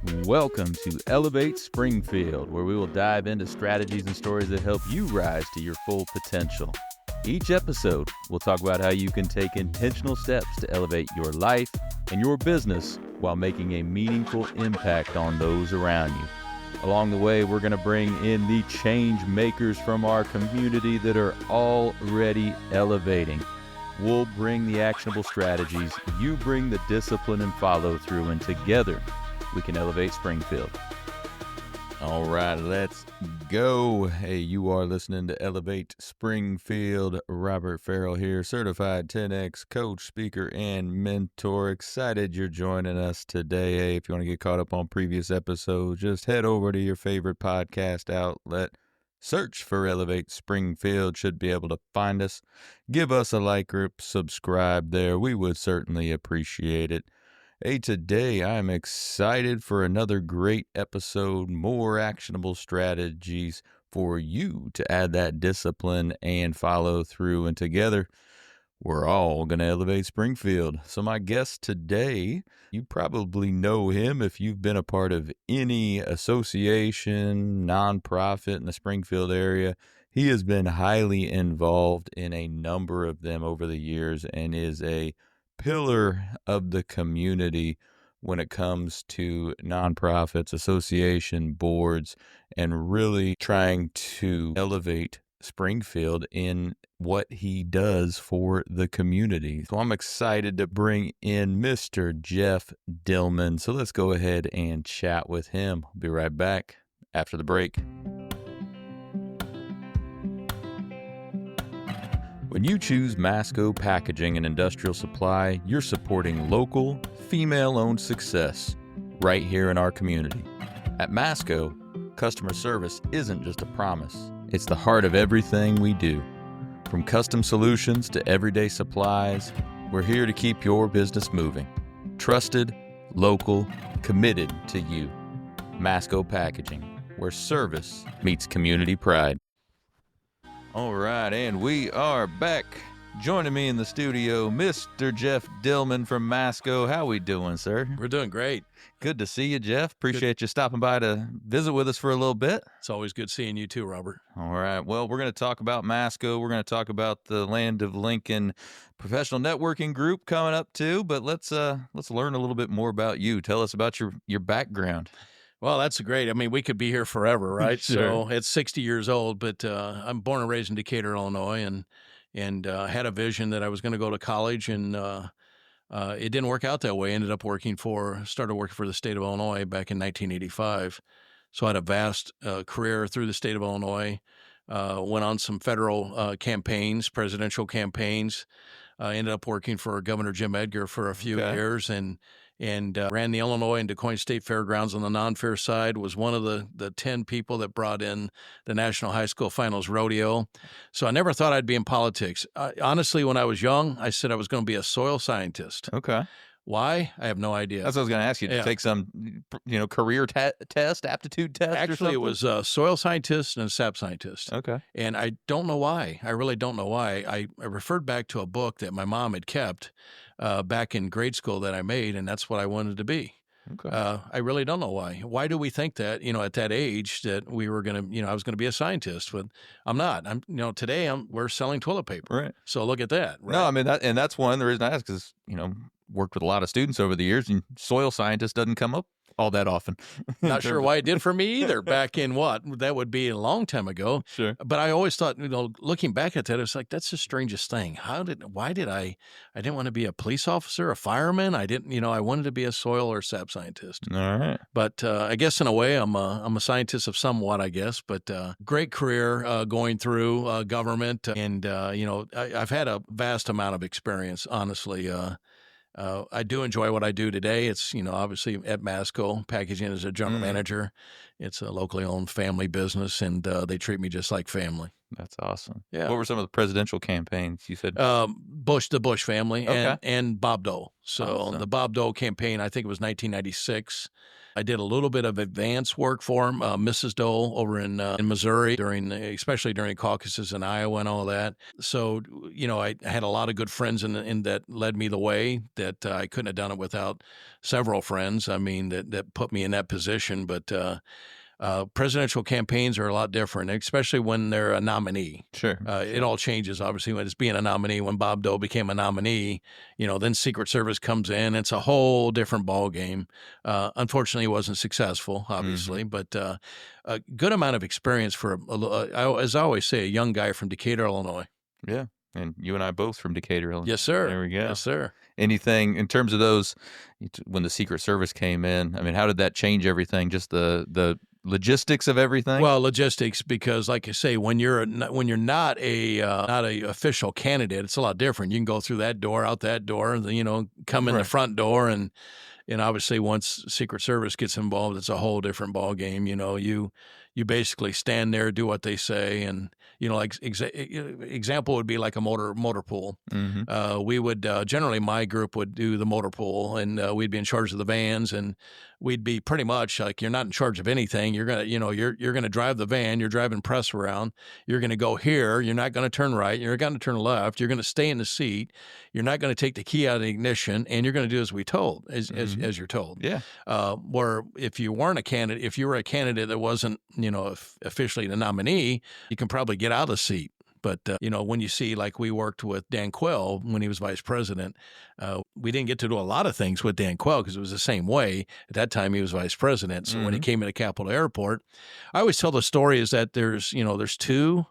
Welcome to Elevate Springfield, where we will dive into strategies and stories that help you rise to your full potential. Each episode, we'll talk about how you can take intentional steps to elevate your life and your business while making a meaningful impact on those around you. Along the way, we're going to bring in the change makers from our community that are already elevating. We'll bring the actionable strategies, you bring the discipline and follow through, and together we can elevate Springfield. All right, let's go. Hey, you are listening to Elevate Springfield. Robert Ferriell here, certified 10X coach, speaker, and mentor. Excited you're joining us today. Hey, if you want to get caught up on previous episodes, just head over to your favorite podcast outlet. Search for Elevate Springfield. Should be able to find us. Give us a like or subscribe there. We would certainly appreciate it. Hey, today I'm excited for another great episode, more actionable strategies for you to add that discipline and follow through. And together, we're all going to elevate Springfield. So my guest today, you probably know him if you've been a part of any association, nonprofit in the Springfield area. He has been highly involved in a number of them over the years and is a pillar of the community when it comes to nonprofits, association boards, and really trying to elevate Springfield in what he does for the community. So I'm excited to bring in Mr. Jeff Dillman. So let's go ahead and chat with him. I'll be right back after the break. When you choose Masco Packaging and Industrial Supply, you're supporting local, female-owned success right here in our community. At Masco, customer service isn't just a promise. It's the heart of everything we do. From custom solutions to everyday supplies, we're here to keep your business moving. Trusted, local, committed to you. Masco Packaging, where service meets community pride. All right, and we are back. Joining me in the studio, Mr. Jeff Dillman from Masco. How we doing, sir? We're doing great. Good to see you, Jeff. Appreciate you stopping by to visit with us for a little bit. It's always good seeing you too, Robert. All right. Well, we're going to talk about Masco. We're going to talk about the Land of Lincoln professional networking group coming up too. But let's learn a little bit more about you. Tell us about your background. Well, that's great. I mean, we could be here forever, right? Sure. So it's 60 years old, but I'm born and raised in Decatur, Illinois, and had a vision that I was going to go to college, and it didn't work out that way. Ended up started working for the state of Illinois back in 1985. So I had a vast career through the state of Illinois. Went on some federal campaigns, presidential campaigns. Ended up working for Governor Jim Edgar for a few years, and ran the Illinois and Du Quoin State Fairgrounds on the non-fair side, was one of the 10 people that brought in the National High School Finals Rodeo. So I never thought I'd be in politics. Honestly, when I was young, I said I was going to be a soil scientist. Okay. Why? I have no idea. That's what I was going to ask you. To take some, career test, aptitude test. Actually, it was a soil scientist and a sap scientist. Okay. And I don't know why. I really don't know why. I referred back to a book that my mom had kept back in grade school that I made, and that's what I wanted to be. Okay. I really don't know why. Why do we think that, at that age that we were going to, I was going to be a scientist? But I'm not. Today we're selling toilet paper. Right. So look at that. Right? No, I mean, that's one of the reasons I ask is, worked with a lot of students over the years, and soil scientist doesn't come up all that often. Not sure why it did for me either back in that would be a long time ago. Sure. But I always thought, looking back at that, it's like, that's the strangest thing. I didn't want to be a police officer, a fireman. I didn't, I wanted to be a soil or sap scientist. All right. But I guess in a way I'm a scientist of somewhat, I guess, but great career going through government. And, I've had a vast amount of experience, honestly. I do enjoy what I do today. It's, obviously at Masco Packaging as a general manager. It's a locally owned family business, and they treat me just like family. That's awesome. Yeah. What were some of the presidential campaigns you said? The Bush family, and Bob Dole. So awesome. The Bob Dole campaign, I think it was 1996. I did a little bit of advance work for him, Mrs. Dole over in Missouri, especially during caucuses in Iowa and all that. So, I had a lot of good friends in that led me the way, that I couldn't have done it without several friends. I mean, that put me in that position. But presidential campaigns are a lot different, especially when they're a nominee. Sure. It all changes, obviously, when it's being a nominee. When Bob Dole became a nominee, then Secret Service comes in. It's a whole different ball game. Unfortunately, it wasn't successful, obviously, but a good amount of experience for, as I always say, a young guy from Decatur, Illinois. Yeah. And you and I both from Decatur, Illinois. Yes, sir. There we go. Yes, sir. Anything in terms of those, when the Secret Service came in, I mean, how did that change everything? Just the logistics of everything? Well, logistics, because like I say, when you're not a official candidate, it's a lot different. You can go through that door, out that door, come in the front door, and obviously once Secret Service gets involved, it's a whole different ball game. You basically stand there, do what they say, and like example would be like a motor pool. Mm-hmm. We would generally, my group would do the motor pool, and we'd be in charge of the vans, and we'd be pretty much like, you're not in charge of anything. You're gonna you're gonna drive the van. You're driving press around. You're gonna go here. You're not gonna turn right. You're gonna turn left. You're gonna stay in the seat. You're not gonna take the key out of the ignition, and you're gonna do as you're told. Yeah. Where if you weren't a candidate, if you were a candidate that wasn't officially the nominee, you can probably get out of the seat. But, when you see, like we worked with Dan Quayle when he was vice president, we didn't get to do a lot of things with Dan Quayle because it was the same way. At that time, he was vice president. So when he came into Capitol Airport, I always tell the story is that there's two.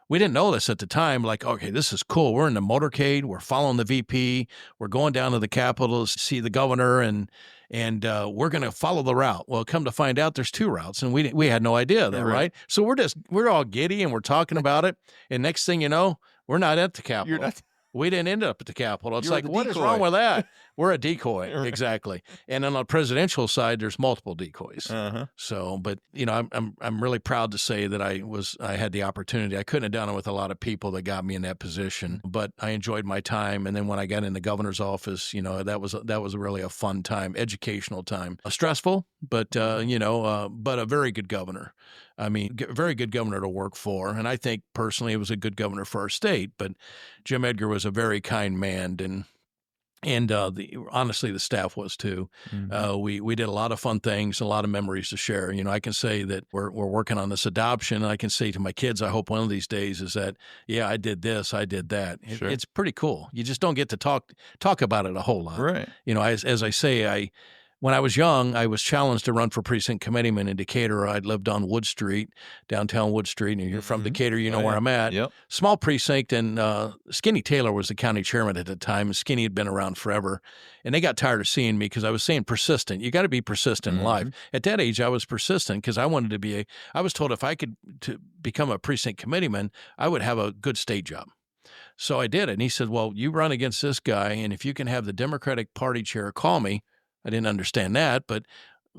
We didn't know this at the time. Like, okay, this is cool. We're in the motorcade. We're following the VP. We're going down to the Capitol to see the governor, and we're going to follow the route. Well, come to find out, there's two routes, and we had no idea that, right? So we're all giddy, and we're talking about it, and next thing you know, we're not at the Capitol. We didn't end up at the Capitol. It's like, what is wrong with that? We're a decoy. Exactly. And on the presidential side, there's multiple decoys. Uh-huh. So, but I'm really proud to say that I had the opportunity. I couldn't have done it with a lot of people that got me in that position, but I enjoyed my time. And then when I got in the governor's office, that was really a fun time, educational time, stressful, but a very good governor. I mean, very good governor to work for. And I think personally it was a good governor for our state, but Jim Edgar was a very kind man, and honestly, the staff was too. Mm-hmm. We did a lot of fun things, a lot of memories to share. I can say that we're working on this adoption. And I can say to my kids, I hope one of these days is that, yeah, I did this, I did that. Sure. It's pretty cool. You just don't get to talk about it a whole lot. Right. As I say, when I was young, I was challenged to run for precinct committeeman in Decatur. I'd lived on Wood Street, downtown Wood Street, and you're from Decatur, you know where I'm at. Yep. Small precinct, and Skinny Taylor was the county chairman at the time, and Skinny had been around forever. And they got tired of seeing me because I was saying persistent. You got to be persistent in life. At that age, I was persistent because I wanted to be I was told if I could to become a precinct committeeman, I would have a good state job. So I did it. And he said, well, you run against this guy, and if you can have the Democratic Party chair call me. I didn't understand that, but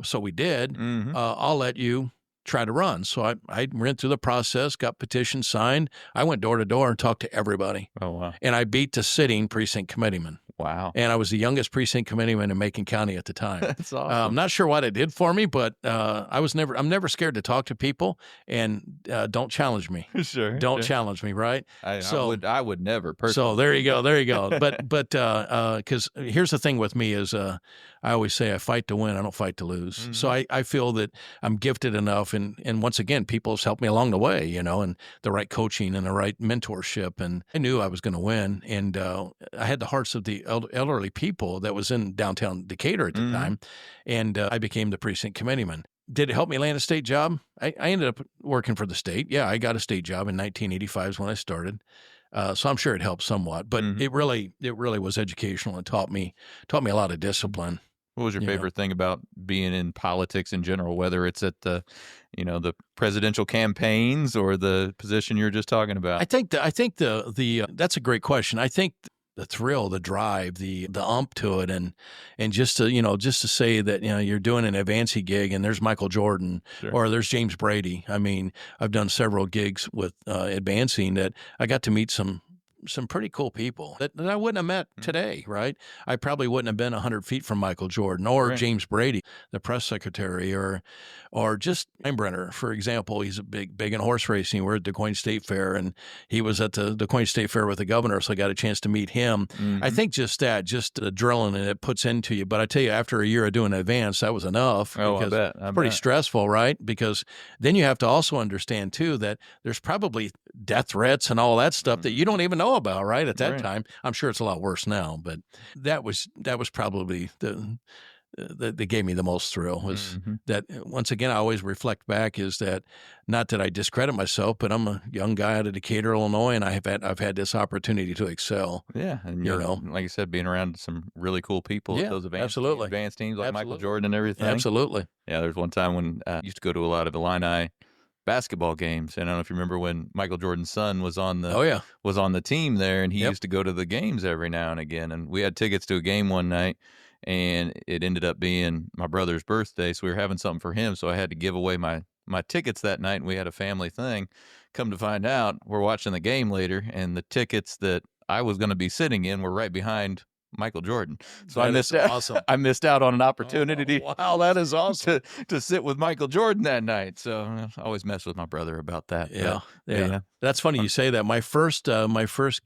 so we did. I'll let you try to run. So I ran through the process, got petitions signed. I went door to door and talked to everybody. Oh, wow. And I beat the sitting precinct committeeman. Wow. And I was the youngest precinct committeeman in Macon County at the time. That's awesome. I'm not sure what it did for me, but I'm never scared to talk to people, and don't challenge me. Sure. Don't challenge me, right? I would never personally. So there you go. But because here's the thing with me is I always say I fight to win, I don't fight to lose. So I feel that I'm gifted enough, and once again, people have helped me along the way, and the right coaching and the right mentorship, and I knew I was going to win, and I had the hearts of the elderly people that was in downtown Decatur at the time, and I became the precinct committeeman. Did it help me land a state job? I ended up working for the state. Yeah, I got a state job in 1985 is when I started. So I'm sure it helped somewhat, but it really was educational and taught me a lot of discipline. What was your favorite thing about being in politics in general, whether it's at the presidential campaigns or the position you were just talking about? I think the that's a great question. I think the thrill, the drive, the ump to it, and just to say that you're doing an advancing gig and there's Michael Jordan or there's James Brady. I mean, I've done several gigs with advancing that I got to meet some some pretty cool people that I wouldn't have met today, right? I probably wouldn't have been 100 feet from Michael Jordan or James Brady, the press secretary, or just Steinbrenner, for example. He's big in horse racing. We're at the DuQuoin State Fair, and he was at the DuQuoin State Fair with the governor, so I got a chance to meet him. I think just the adrenaline it puts into you. But I tell you, after a year of doing advance, that was enough. Oh, because I bet. it's pretty stressful, right? Because then you have to also understand, too, that there's probably death threats and all that stuff that you don't even know about, right? At that time. I'm sure it's a lot worse now, but that was probably that gave me the most thrill was that. Once again, I always reflect back is that not that I discredit myself, but I'm a young guy out of Decatur, Illinois, and I've had this opportunity to excel. Yeah, and you know, like I said, being around some really cool people, those advanced teams like Michael Jordan and everything. Absolutely. Yeah, there's one time when I used to go to a lot of Illini basketball games, and I don't know if you remember when Michael Jordan's son was on the team there, and he used to go to the games every now and again. And we had tickets to a game one night, and it ended up being my brother's birthday, so we were having something for him, so I had to give away my tickets that night, and we had a family thing. Come to find out, we're watching the game later, and the tickets that I was going to be sitting in were right behind Michael Jordan. So I missed out on an opportunity. Oh, wow, that is awesome. to sit with Michael Jordan that night. So I always mess with my brother about that. Yeah. That's funny you say that. My first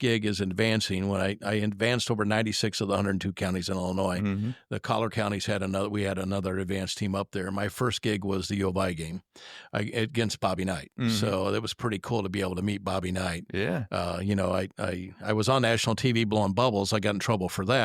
gig is advancing when I advanced over 96 of the 102 counties in Illinois. The collar counties we had another advanced team up there. My first gig was the U of I game against Bobby Knight. So it was pretty cool to be able to meet Bobby Knight. Yeah. I was on national TV blowing bubbles. I got in trouble for that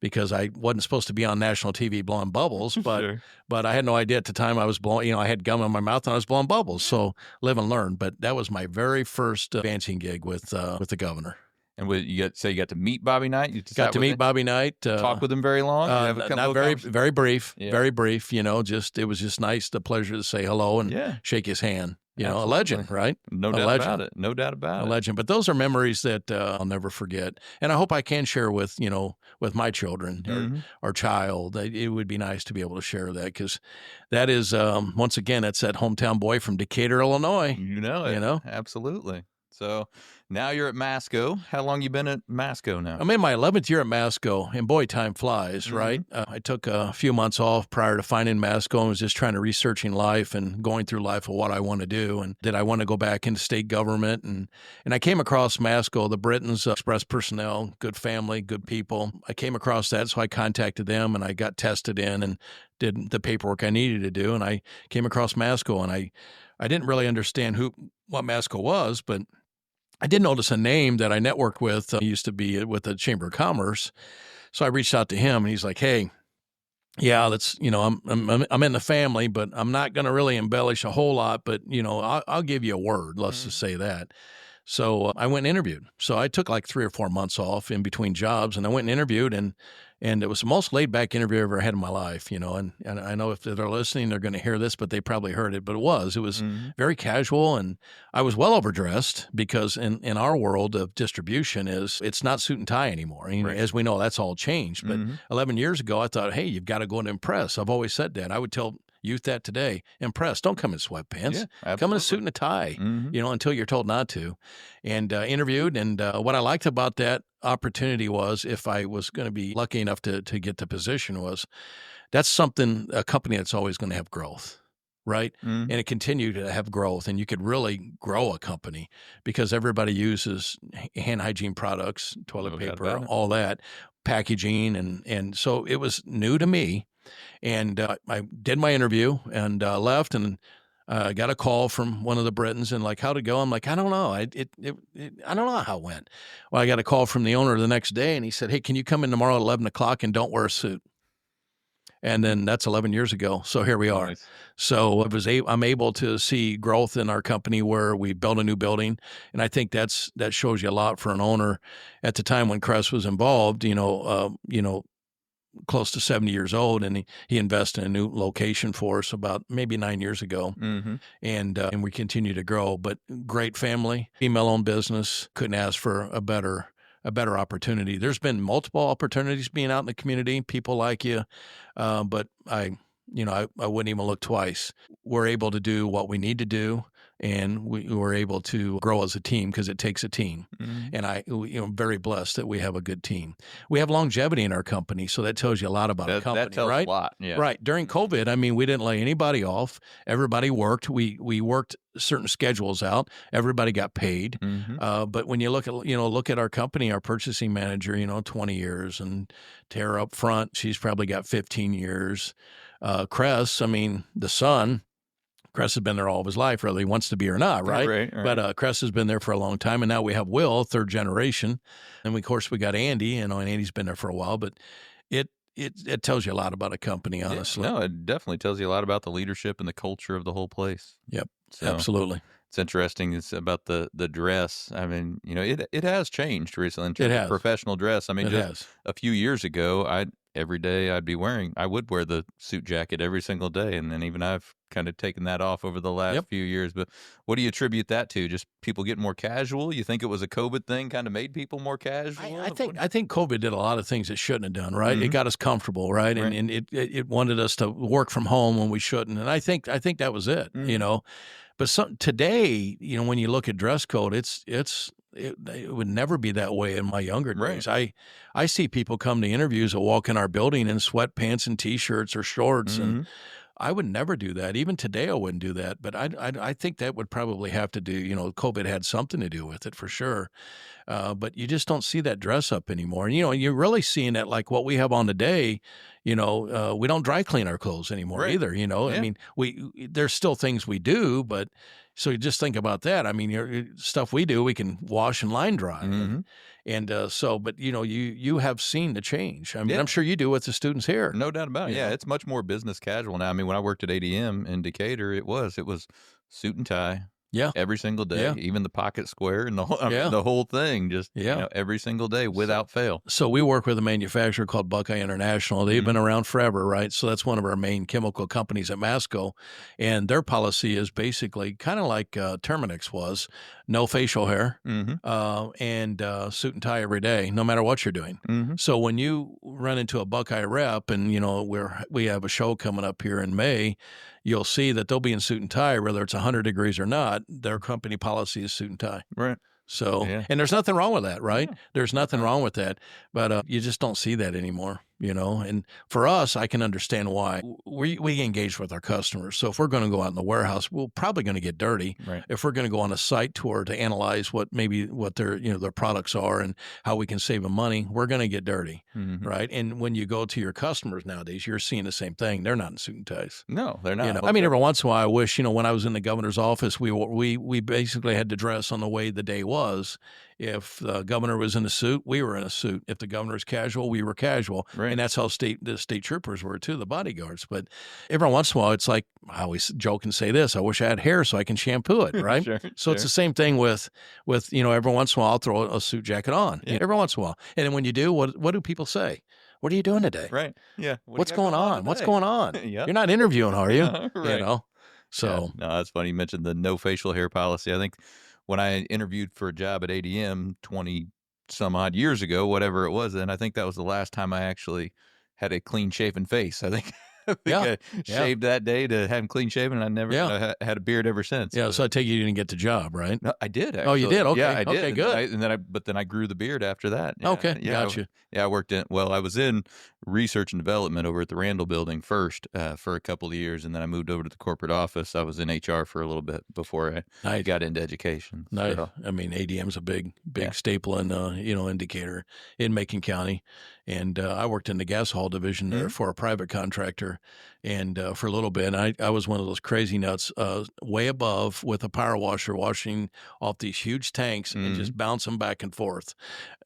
because I wasn't supposed to be on national TV blowing bubbles, but but I had no idea at the time I was blowing, I had gum in my mouth and I was blowing bubbles. So live and learn. But that was my very first advancing gig with the governor. And you got to meet Bobby Knight? You got to meet Bobby Knight. Talk with him very long? Not very brief. Yeah. Very brief. It was just nice, the pleasure to say hello and shake his hand. Absolutely. A legend, right? No doubt about it. No doubt about it. A legend. But those are memories that I'll never forget. And I hope I can share with my children or child. It would be nice to be able to share that because that is, once again, it's that hometown boy from Decatur, Illinois. You know it. Absolutely. So now you're at Masco. How long you been at Masco now? I'm in my 11th year at Masco, and boy, time flies, right? I took a few months off prior to finding Masco and was just trying to researching life and going through life of what I want to do. And did I want to go back into state government? And I came across Masco, the Britons, Express personnel, good family, good people. I came across that, so I contacted them, and I got tested in and did the paperwork I needed to do. And I came across Masco, and I didn't really understand what Masco was, but I did notice a name that I networked with. He used to be with the Chamber of Commerce. So I reached out to him and he's like, hey, yeah, that's, I'm in the family, but I'm not going to really embellish a whole lot, but, I'll give you a word. Let's just say that. So I went and interviewed. So I took like 3 or 4 months off in between jobs and I went and interviewed and it was the most laid back interview I ever had in my life, and I know if they're listening, they're going to hear this, but they probably heard it, but it was very casual and I was well overdressed because in our world of distribution it's not suit and tie anymore. As we know, that's all changed. But 11 years ago, I thought, hey, you've got to go and impress. I've always said that. I would tell youth that today. Impress. Don't come in sweatpants. Yeah, come in a suit and a tie, until you're told not to. And interviewed. And what I liked about that opportunity was if I was going to be lucky enough to get the position was that's a company that's always going to have growth. Right. And it continued to have growth and you could really grow a company because everybody uses hand hygiene products, toilet paper, all that packaging. And so it was new to me. And I did my interview and left and got a call from one of the Britons and like, how'd it go? I'm like, I don't know. I don't know how it went. Well, I got a call from the owner the next day and he said, hey, can you come in tomorrow at 11 o'clock and don't wear a suit? And then that's 11 years ago. So here we are. Nice. So I'm able to see growth in our company where we built a new building. And I think that shows you a lot for an owner at the time when Crest was involved, close to 70 years old, and he invested in a new location for us about maybe 9 years ago, and we continue to grow. But great family, female-owned business, couldn't ask for a better opportunity. There's been multiple opportunities being out in the community, people like you, but I wouldn't even look twice. We're able to do what we need to do. and we were able to grow as a team because it takes a team. Mhm. And I'm very blessed that we have a good team. We have longevity in our company, so that tells you a lot about a company, That tells right? a lot. Yeah. Right. During COVID, I mean, we didn't lay anybody off. Everybody worked. We worked certain schedules out. Everybody got paid. Mhm. But when you look at our company, our purchasing manager, 20 years, and Tara up front, she's probably got 15 years. Cress, I mean, the son, Cress has been there all of his life, whether he wants to be or not, right? Right. But Cress has been there for a long time, and now we have Will, third generation, and of course we got Andy, and Andy's been there for a while. But it tells you a lot about a company, honestly. No, it definitely tells you a lot about the leadership and the culture of the whole place. Yep, So absolutely. it's interesting. It's about the dress. I mean, it has changed recently in terms It has. of professional dress. I mean, It just has. a few years ago, every day I would wear the suit jacket every single day, and then even I've kind of taken that off over the last few years. But what do you attribute that to? Just people getting more casual? You think it was a COVID thing, kind of made people more casual? I think COVID did a lot of things it shouldn't have done, right? It Mhm. got us comfortable, right? Right. And it wanted us to work from home when we shouldn't. And I think that was it, Mhm. But today, when you look at dress code, it would never be that way in my younger days. I see people come to interviews that walk in our building in sweatpants and t-shirts or shorts, and Mhm. I would never do that. Even today, I wouldn't do that. But I think that would probably have to do, COVID had something to do with it for sure. But you just don't see that dress up anymore. And, you're really seeing that like what we have on today, we don't dry clean our clothes anymore Right. either, I Yeah. mean, there's still things we do, but so you just think about that. I mean, stuff we do, we can wash and line dry. Mhm. But you have seen the change. I mean, Yeah. I'm sure you do with the students here. No doubt about it. You Yeah, know? it's much more business casual now. I mean, when I worked at ADM in Decatur, it was suit and tie Yeah. every single day, Yeah. even the pocket square and the whole, I mean, Yeah. the whole thing, just Yeah. every single day without fail. So we work with a manufacturer called Buckeye International. They've been around forever, right? So that's one of our main chemical companies at Masco. And their policy is basically kind of like Terminix was, no facial hair, Mhm. and suit and tie every day, no matter what you're doing. Mhm. So when you run into a Buckeye rep and, we have a show coming up here in May, you'll see that they'll be in suit and tie, whether it's 100 degrees or not. Their company policy is suit and tie. Right. So, Yeah. and there's nothing wrong with that, right? Yeah. There's nothing wrong with that, but you just don't see that anymore, And for us, I can understand why we engage with our customers. So if we're going to go out in the warehouse, we're probably going to get dirty. Right. If we're going to go on a site tour to analyze what their products are and how we can save them money, we're going to get dirty, Mhm. right? And when you go to your customers nowadays, you're seeing the same thing. They're not in suit and ties. No, they're not. I mean, every once in a while, I wish, when I was in the governor's office, we basically had to dress on the way the day was. If the governor was in a suit, we were in a suit. If the governor's casual, we were casual. Right. And that's how the state troopers were too, the bodyguards. But every once in a while, it's like, I always joke and say this, I wish I had hair so I can shampoo it, right? Sure, So it's the same thing with every once in a while, I'll throw a suit jacket on, Yeah. every once in a while. And then when you do, what do people say? What are you doing today? Right. Yeah. What do you What's got going on? What's today? going on? Yep. You're not interviewing, are you? Right. So No, that's funny. You mentioned the no facial hair policy. I think when I interviewed for a job at ADM 20 some odd years ago, whatever it was, then I think that was the last time I actually had a clean shaven face. I think I shaved that day to have him clean shaven, and I never had a beard ever since. yeah, so I take it you didn't get the job, right? No, I did actually. Oh, you did? Okay. Yeah, I did. Okay, And good. but then I grew the beard after that. Yeah, Okay, yeah, gotcha. I worked I was in research and development over at the Randall building first for a couple of years, and then I moved over to the corporate office. I was in HR for a little bit before I Nice. got into education. Nice. So, I mean, ADM's a big Yeah. staple in Indicator in Macon County, and I worked in the gas hall division there for a private contractor, and for a little bit, and I was one of those crazy nuts, way above with a power washer washing off these huge tanks and just bounce them back and forth.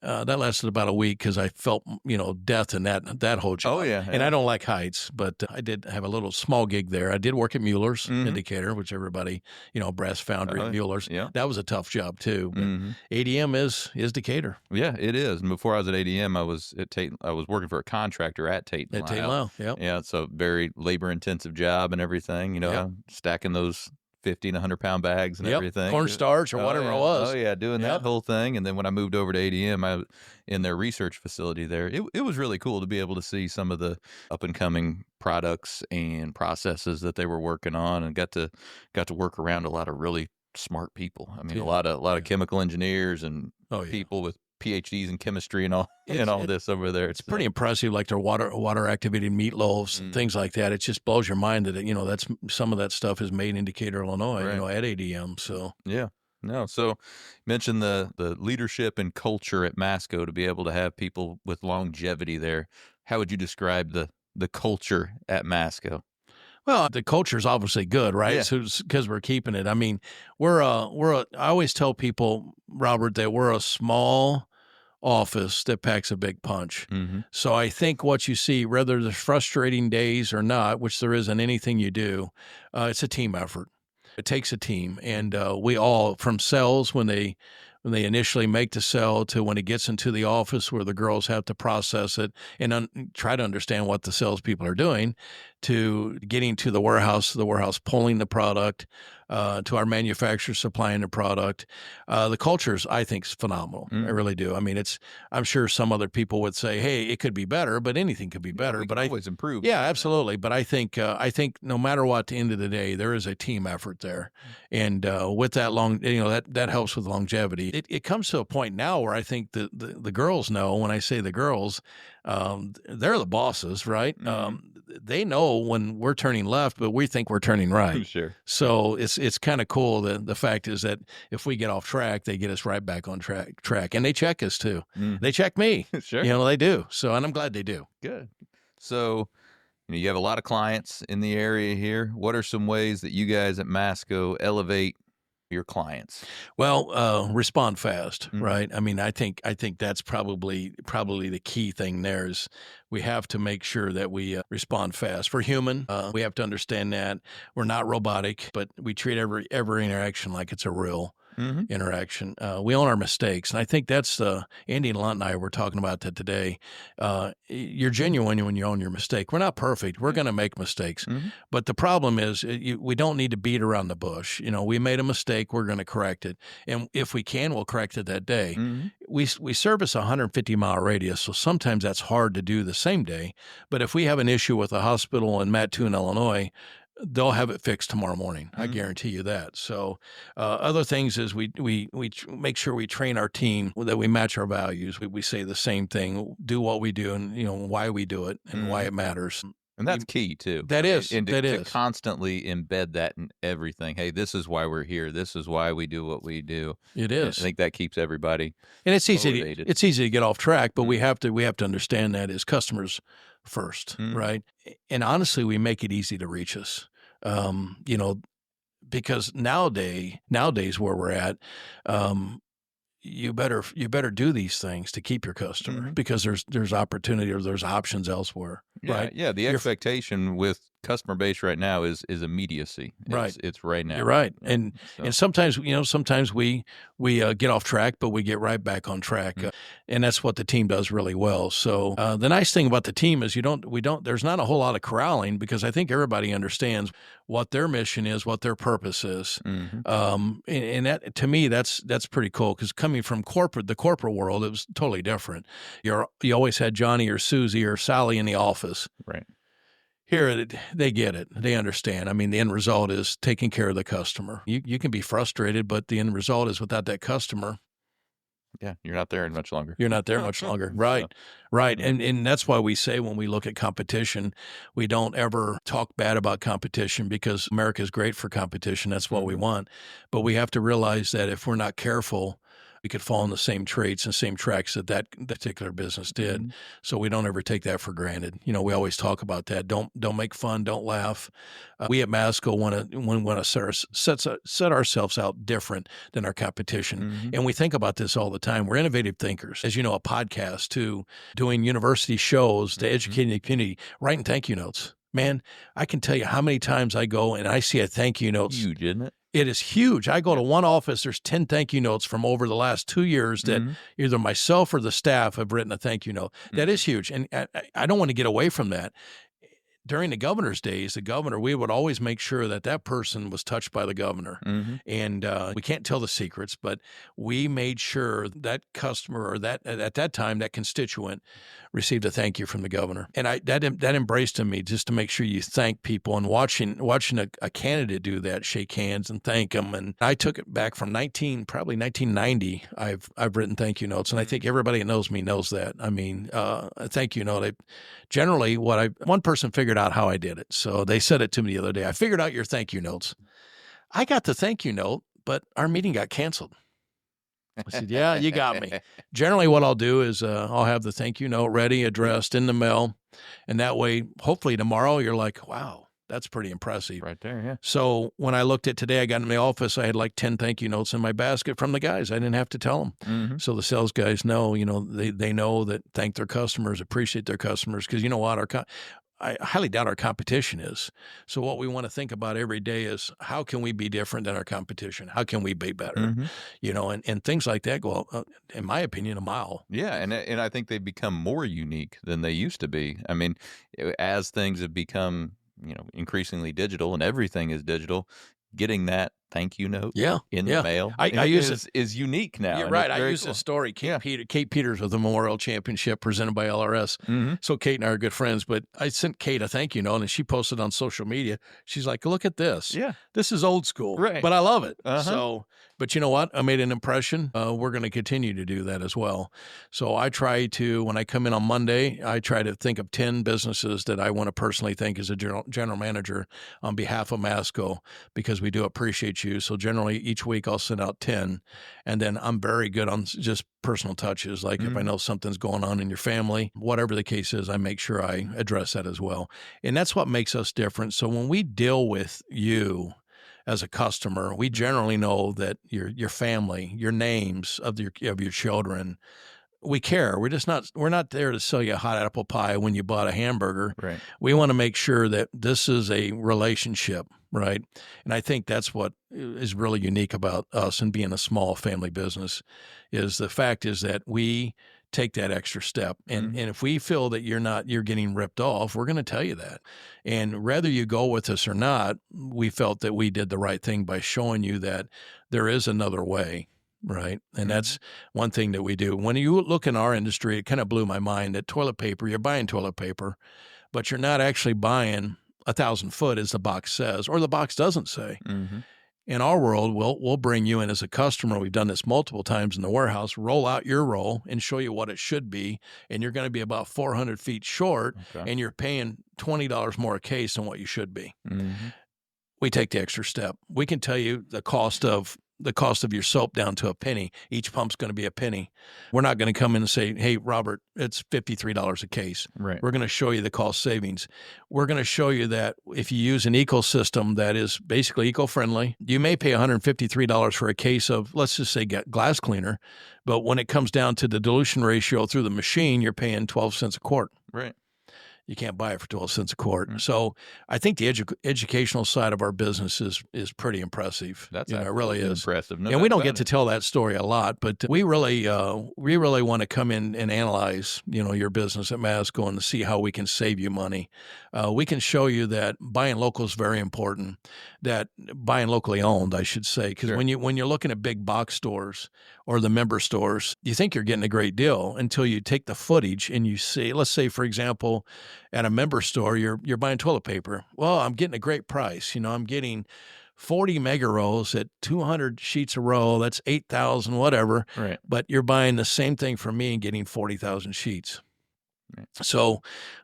That lasted about a week because I felt death in that whole job. Oh, yeah, And yeah. I don't like heights, but I did have a little small gig there. I did work at Mueller's Indicator, which everybody brass foundry at Mueller's. yeah. That was a tough job too. But Mhm. ADM is Decatur. Yeah, it is. And before I was at ADM, I was at Tate. I was working for a contractor at Tate and At Tate Lyle. Lyle, yep. Yeah, it's a very labor intensive job and everything. Yep. Stacking those 50 and 100-pound bags and Yep, everything. cornstarch or whatever yeah. it was. Oh yeah, doing Yep. that whole thing. And then when I moved over to ADM, in their research facility there, it was really cool to be able to see some of the up and coming products and processes that they were working on, and got to work around a lot of really smart people. I mean, Yeah. a lot of chemical engineers and Oh, yeah. people with PhDs in chemistry and all It's all this over there. it's pretty impressive, like their water activated meatloafs and things like that. It just blows your mind that that's some of that stuff is made in Decatur, Illinois, Right. at ADM. So Yeah. No. So you mentioned the leadership and culture at Masco to be able to have people with longevity there. How would you describe the culture at Masco? well, the culture's obviously good, right? Yeah. So because we're keeping it. I mean, I always tell people, Robert, that we're a small office that packs a big punch. Mm-hmm. So I think what you see, whether there's frustrating days or not, which there isn't anything you do, it's a team effort. It takes a team, and we all, from sales when they initially make the sell to when it gets into the office where the girls have to process it and try to understand what the salespeople are doing, to getting to the warehouse pulling the product, to our manufacturer supplying the product. The culture's, I think, is phenomenal. I really do. I mean, I'm sure some other people would say, hey, it could be better, but anything could be better. We But can always improve. yeah, absolutely. But I think no matter what, at the end of the day, there is a team effort there, and with that that helps with longevity. It comes to a point now where I think the girls know. When I say the girls, they're the bosses, right? They know when we're turning left, but we think we're turning right. Sure. So it's kind of cool. The fact is that if we get off track, they get us right back on track, and they check us too. They check me. Sure. They do. So, and I'm glad they do. Good. So, you have a lot of clients in the area here. What are some ways that you guys at Masco elevate your clients? Well, respond fast, right? I mean, I think that's probably the key thing there is we have to make sure that we respond fast. We're human. We have to understand that we're not robotic, but we treat every interaction like it's a real interaction. We own our mistakes, and I think that's Andy and Lunt and I were talking about that today. You're genuine when you own your mistake. We're not perfect. We're going to make mistakes, but the problem is we don't need to beat around the bush. We made a mistake. We're going to correct it, and if we can, we'll correct it that day. We service a 150-mile radius, so sometimes that's hard to do the same day. But if we have an issue with a hospital in Mattoon, Illinois, they'll have it fixed tomorrow morning. I guarantee you that. So other things is we make sure we train our team, that we match our values. We say the same thing, do what we do, and why we do it and why it matters. And that's key too. That is. And that to is. constantly embed that in everything. Hey, this is why we're here. This is why we do what we do. It is. I think that keeps everybody and it's easy. motivated. It's easy to get off track, but we have to understand that as customers first, right? And honestly, we make it easy to reach us. Because nowadays where we're at, you better do these things to keep your customer because there's opportunity or there's options elsewhere. Yeah, right? Yeah. The expectation with customer base right now is immediacy. It's right now. You're right. And sometimes we get off track, but we get right back on track. And that's what the team does really well. So the nice thing about the team is there's not a whole lot of corralling because I think everybody understands what their mission is, what their purpose is. And that, to me, that's pretty cool because coming from the corporate world, it was totally different. You always had Johnny or Susie or Sally in the office. Right. Here, they get it. They understand. I mean, the end result is taking care of the customer. You can be frustrated, but the end result is without that customer, yeah, you're not there much longer. You're not there much longer. Right. Right. And that's why we say when we look at competition, we don't ever talk bad about competition because America is great for competition. That's what we want. But we have to realize that if we're not careful, we could fall in the same traits and same tracks that particular business did. So we don't ever take that for granted. We always talk about that. Don't make fun. Don't laugh. We at Masco want to set ourselves out different than our competition. And we think about this all the time. We're innovative thinkers. As you know, a podcast to doing university shows to educating the community, writing thank you notes. Man, I can tell you how many times I go and I see a thank you note. Huge, isn't it? It is huge. I go to one office, there's 10 thank you notes from over the last 2 years that either myself or the staff have written a thank you note. That is huge. And I don't want to get away from that. during the governor's days, we would always make sure that that person was touched by the governor. Mm-hmm. And we can't tell the secrets, but we made sure that customer or that at that time, that constituent received a thank you from the governor. And that embraced in me just to make sure you thank people, and watching a candidate do that, shake hands and thank them. And I took it back from probably 1990. I've written thank you notes, and I think everybody that knows me knows that. I mean, a thank you note. Generally, one person figured out how I did it. So they said it to me the other day. I figured out your thank you notes. I got the thank you note, but our meeting got canceled. I said, yeah, you got me. Generally, what I'll do is I'll have the thank you note ready, addressed, in the mail. And that way, hopefully tomorrow, you're like, wow, that's pretty impressive. Right there, yeah. So when I looked at today, I got in the office, I had like 10 thank you notes in my basket from the guys. I didn't have to tell them. Mm-hmm. So the sales guys know, they know that thank their customers, appreciate their customers. Because you know what? I highly doubt our competition is. So what we want to think about every day is, how can we be different than our competition? How can we be better? Mm-hmm. And things like that go, in my opinion, a mile. Yeah, and I think they've become more unique than they used to be. I mean, as things have become, increasingly digital, and everything is digital, getting that thank you note in the mail is unique now. You're right. I use this story. Kate Peters with the Memorial Championship presented by LRS. Mm-hmm. So Kate and I are good friends, but I sent Kate a thank you note, and she posted on social media. She's like, look at this. Yeah. This is old school, right? But I love it. Uh-huh. So, but you know what? I made an impression. We're going to continue to do that as well. So I try to, when I come in on Monday, I try to think of 10 businesses that I want to personally thank as a general manager on behalf of Masco, because we do appreciate you. So generally each week I'll send out 10, and then I'm very good on just personal touches. Like if I know something's going on in your family, whatever the case is, I make sure I address that as well. And that's what makes us different. So when we deal with you as a customer, we generally know that your family, your names of your children, we care. We're not there to sell you a hot apple pie when you bought a hamburger. Right. We want to make sure that this is a relationship, right? And I think that's what is really unique about us and being a small family business, is the fact is that we take that extra step. And if we feel that you're getting ripped off, we're going to tell you that. And whether you go with us or not, we felt that we did the right thing by showing you that there is another way. Right. And that's one thing that we do. When you look in our industry, it kind of blew my mind that toilet paper, you're buying toilet paper, but you're not actually buying 1,000 foot, as the box says, or the box doesn't say. Mm-hmm. In our world, we'll bring you in as a customer. We've done this multiple times in the warehouse, roll out your roll and show you what it should be. And you're going to be about 400 feet short, and you're paying $20 more a case than what you should be. Mm-hmm. We take the extra step. We can tell you the cost of your soap down to a penny. Each pump's going to be a penny. We're not going to come in and say, hey, Robert, it's $53 a case. Right. We're going to show you the cost savings. We're going to show you that if you use an ecosystem that is basically eco-friendly, you may pay $153 for a case of, let's just say, glass cleaner, but when it comes down to the dilution ratio through the machine, you're paying 12 cents a quart. Right. You can't buy it for 12 cents a quart. So I think the educational side of our business is pretty impressive. That's it really is impressive. No, and we don't get to tell that story a lot, but we really want to come in and analyze, your business at Masco and see how we can save you money. We can show you that buying local is very important, that buying locally owned, I should say, because when you're looking at big box stores or the member stores, you think you're getting a great deal until you take the footage and you see, let's say, for example, at a member store, you're buying toilet paper. Well, I'm getting a great price. I'm getting 40 mega rolls at 200 sheets a roll. That's 8,000, whatever. Right. But you're buying the same thing from me and getting 40,000 sheets. Right. So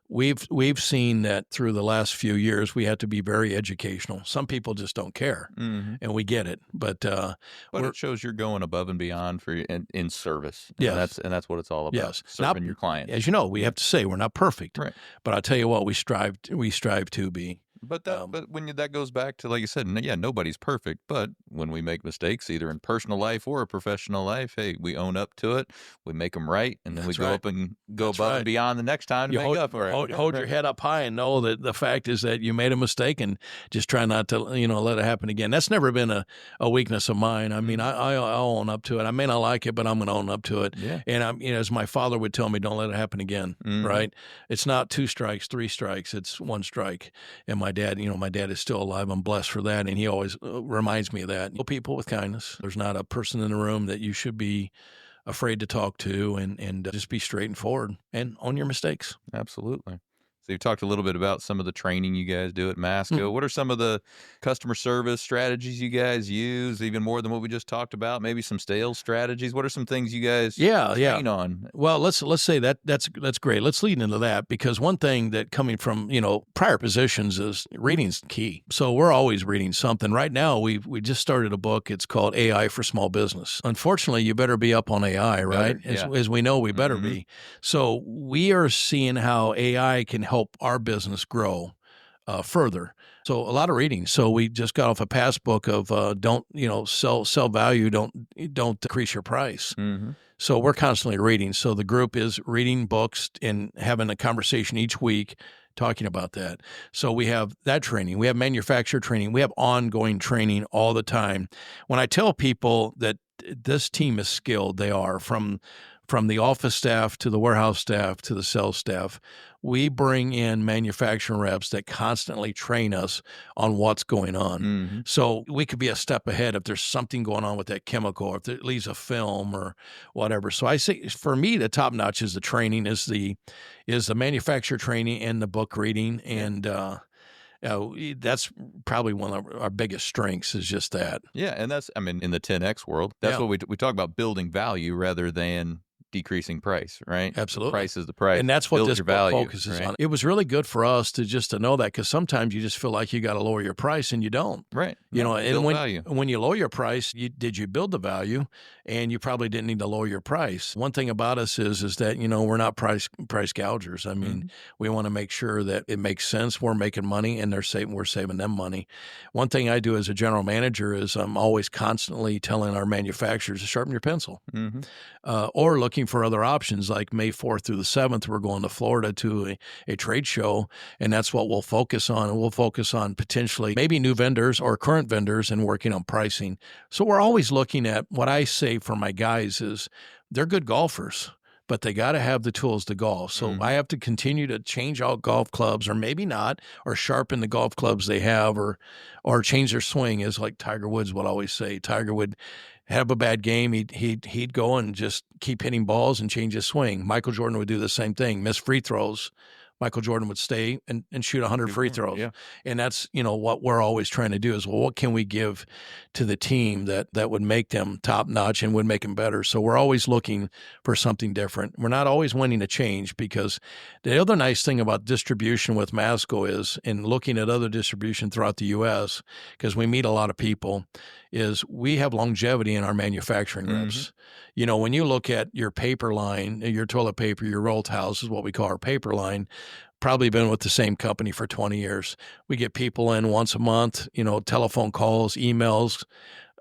we've seen that through the last few years, we have to be very educational. Some people just don't care, and we get it. But it shows you're going above and beyond for in service. Yes. And that's what it's all about. Yes. Serving your clients. As you know, we have to say we're not perfect. Right. But I'll tell you what, we strive to be. But when that goes back to, like you said, yeah, nobody's perfect, but when we make mistakes, either in personal life or a professional life, hey, we own up to it, we make them right, and then we That's go right. up and go That's above and right. beyond the next time to You make up for it. hold your head up high and know that the fact is that you made a mistake and just try not to, let it happen again. That's never been a weakness of mine. I mean, I'll own up to it. I may not like it, but I'm going to own up to it. Yeah. And as my father would tell me, don't let it happen again. Right? It's not 2 strikes, 3 strikes. It's 1 strike. And my dad is still alive. I'm blessed for that. And he always reminds me of that. People with kindness. There's not a person in the room that you should be afraid to talk to, and just be straight and forward and own your mistakes. Absolutely. So you talked a little bit about some of the training you guys do at Masco. What are some of the customer service strategies you guys use, even more than what we just talked about? Maybe some sales strategies. What are some things you guys train on? Well, let's say that's great. Let's lead into that, because one thing that coming from prior positions is reading's key. So we're always reading something. Right now, we just started a book. It's called AI for Small Business. Unfortunately, you better be up on AI, right? As we know, we better be. So we are seeing how AI can help our business grow further. So a lot of reading. So we just got off a past book of don't sell value, don't decrease your price. So we're constantly reading. So the group is reading books and having a conversation each week talking about that. So we have that training. We have manufacturer training. We have ongoing training all the time. When I tell people that this team is skilled, they are, from the office staff to the warehouse staff to the sales staff. We bring in manufacturing reps that constantly train us on what's going on. So we could be a step ahead if there's something going on with that chemical, or if it leaves a film or whatever. So I say, for me, the top notch is the training, is the manufacturer training and the book reading. And that's probably one of our biggest strengths, is just that. Yeah, and that's, in the 10X world, that's what we talk about, building value rather than decreasing price, right? Absolutely. The price is the price. And that's what Build this your book value, focuses right? on. It was really good for us to know that, because sometimes you just feel like you got to lower your price and you don't. Right. And value. when you lower your price, did you build the value? And you probably didn't need to lower your price. One thing about us is that, we're not price gougers. I mean, we want to make sure that it makes sense. We're making money and we're saving them money. One thing I do as a general manager is I'm always constantly telling our manufacturers to sharpen your pencil, or looking for other options. Like May 4th through the 7th, we're going to Florida to a trade show, and that's what we'll focus on. And we'll focus on potentially maybe new vendors or current vendors and working on pricing. So we're always looking at, what I say for my guys is, they're good golfers, but they got to have the tools to golf. So I have to continue to change out golf clubs, or maybe not, or sharpen the golf clubs they have, or change their swing. Is like Tiger Woods would always say. Tiger would have a bad game, he'd go and just keep hitting balls and change his swing. Michael Jordan would do the same thing. Miss free throws, Michael Jordan would stay and shoot 100 free throws. Yeah. And that's, what we're always trying to do is, well, what can we give to the team that would make them top notch and would make them better? So we're always looking for something different. We're not always wanting to change, because the other nice thing about distribution with Masco is, in looking at other distribution throughout the U.S., because we meet a lot of people, is we have longevity in our manufacturing reps. When you look at your paper line, your toilet paper, your roll towels is what we call our paper line, probably been with the same company for 20 years. We get people in once a month, telephone calls, emails,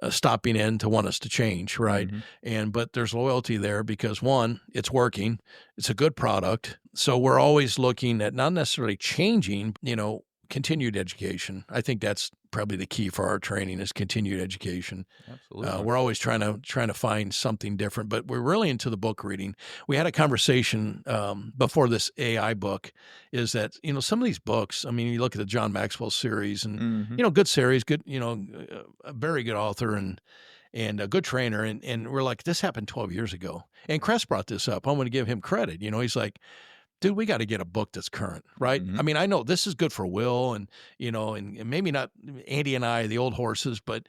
stopping in to want us to change, right? But there's loyalty there, because one, it's working, it's a good product. So we're always looking at not necessarily changing, continued education. I think that's probably the key for our training, is continued education. Absolutely. We're always trying to find something different, but we're really into the book reading. We had a conversation before this AI book, is that, some of these books, you look at the John Maxwell series, and, good series, good, a very good author and a good trainer. And we're like, this happened 12 years ago. And Kress brought this up. I'm going to give him credit. He's like, dude, we got to get a book that's current, right? I know this is good for Will and maybe not Andy and I, the old horses, but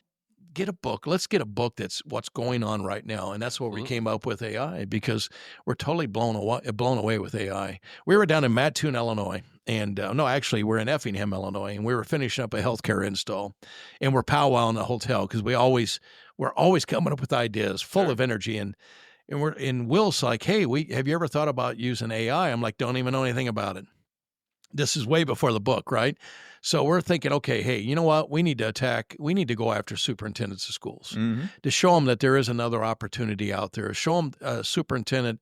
get a book. Let's get a book that's what's going on right now. And that's what we came up with AI, because we're totally blown away with AI. We were down in Mattoon, Illinois. And actually, we're in Effingham, Illinois, and we were finishing up a healthcare install, and we're powwowing the hotel, because we're always coming up with ideas, full of energy. And Will's like, hey, have you ever thought about using AI? I'm like, don't even know anything about it. This is way before the book, right? So we're thinking, okay, hey, you know what? We need to go after superintendents of schools to show them that there is another opportunity out there. Show them, superintendent,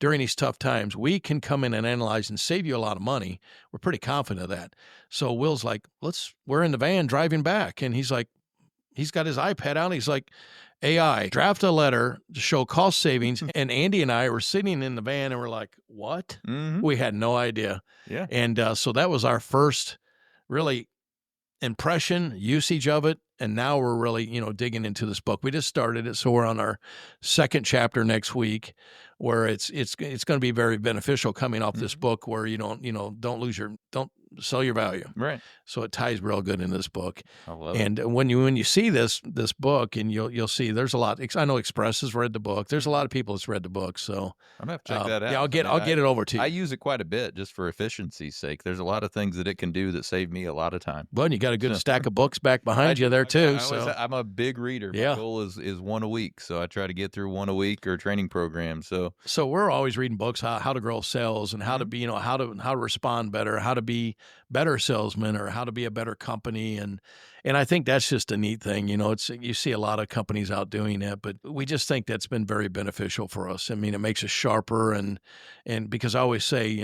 during these tough times, we can come in and analyze and save you a lot of money. We're pretty confident of that. So Will's like, we're in the van driving back. And he's like, he's got his iPad out. He's like, AI, draft a letter to show cost savings. And Andy and I were sitting in the van and we're like, what? We had no idea. Yeah. And so that was our first really impression, usage of it. And now we're really, digging into this book. We just started it. So we're on our second chapter next week, where it's going to be very beneficial coming off this book, where don't sell your value. Right. So it ties real good in this book. I love and when you see this book, and you'll see there's a lot. I know Express has read the book. There's a lot of people that's read the book. So I'm gonna have to check that out. Yeah, I'll get it over to you. I use it quite a bit just for efficiency's sake. There's a lot of things that it can do that save me a lot of time. Well, and you got a good stack of books back behind you there too. I'm a big reader. Yeah. My goal is one a week, so I try to get through one a week or training program. So we're always reading books, how to grow sales, and how to be, how to respond better, how to be better salesmen, or how to be a better company. And I think that's just a neat thing. You see a lot of companies out doing that, but we just think that's been very beneficial for us. I mean, it makes us sharper, and because I always say,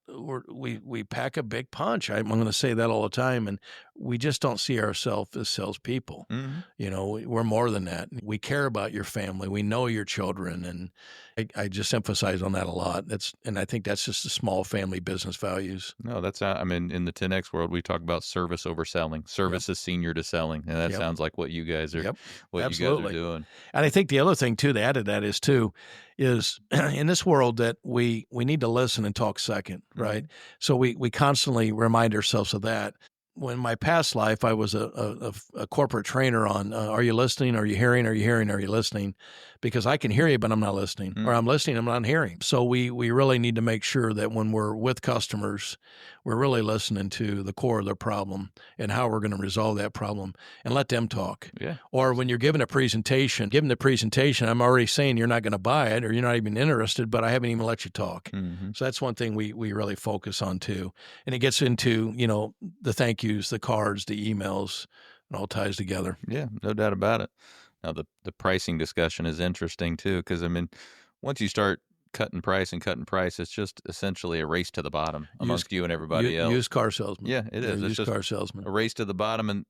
we pack a big punch. I'm going to say that all the time, and we just don't see ourselves as salespeople. We're more than that. We care about your family. We know your children, and I just emphasize on that a lot. And I think that's just the small family business values. No, in the 10X world, we talk about service over selling. Service is senior to selling, and that sounds like what you guys are. Absolutely. You guys are doing. And I think the other thing too, to add to that is in this world that we need to listen and talk second, right? So we constantly remind ourselves of that. When my past life, I was a corporate trainer on, are you listening? Are you hearing? Are you hearing? Are you listening? Because I can hear you, but I'm not listening, or I'm listening, I'm not hearing. So we really need to make sure that when we're with customers, we're really listening to the core of their problem and how we're going to resolve that problem, and let them talk. Yeah. Or when you're giving the presentation, I'm already saying you're not going to buy it, or you're not even interested, but I haven't even let you talk. So that's one thing we really focus on too. And it gets into, the thank yous, the cards, the emails, it all ties together. Yeah, no doubt about it. Now, the pricing discussion is interesting too, because once you start cutting price, it's just essentially a race to the bottom amongst you and everybody else. Used car salesman. Yeah, it is. It's just car salesman. A race to the bottom, and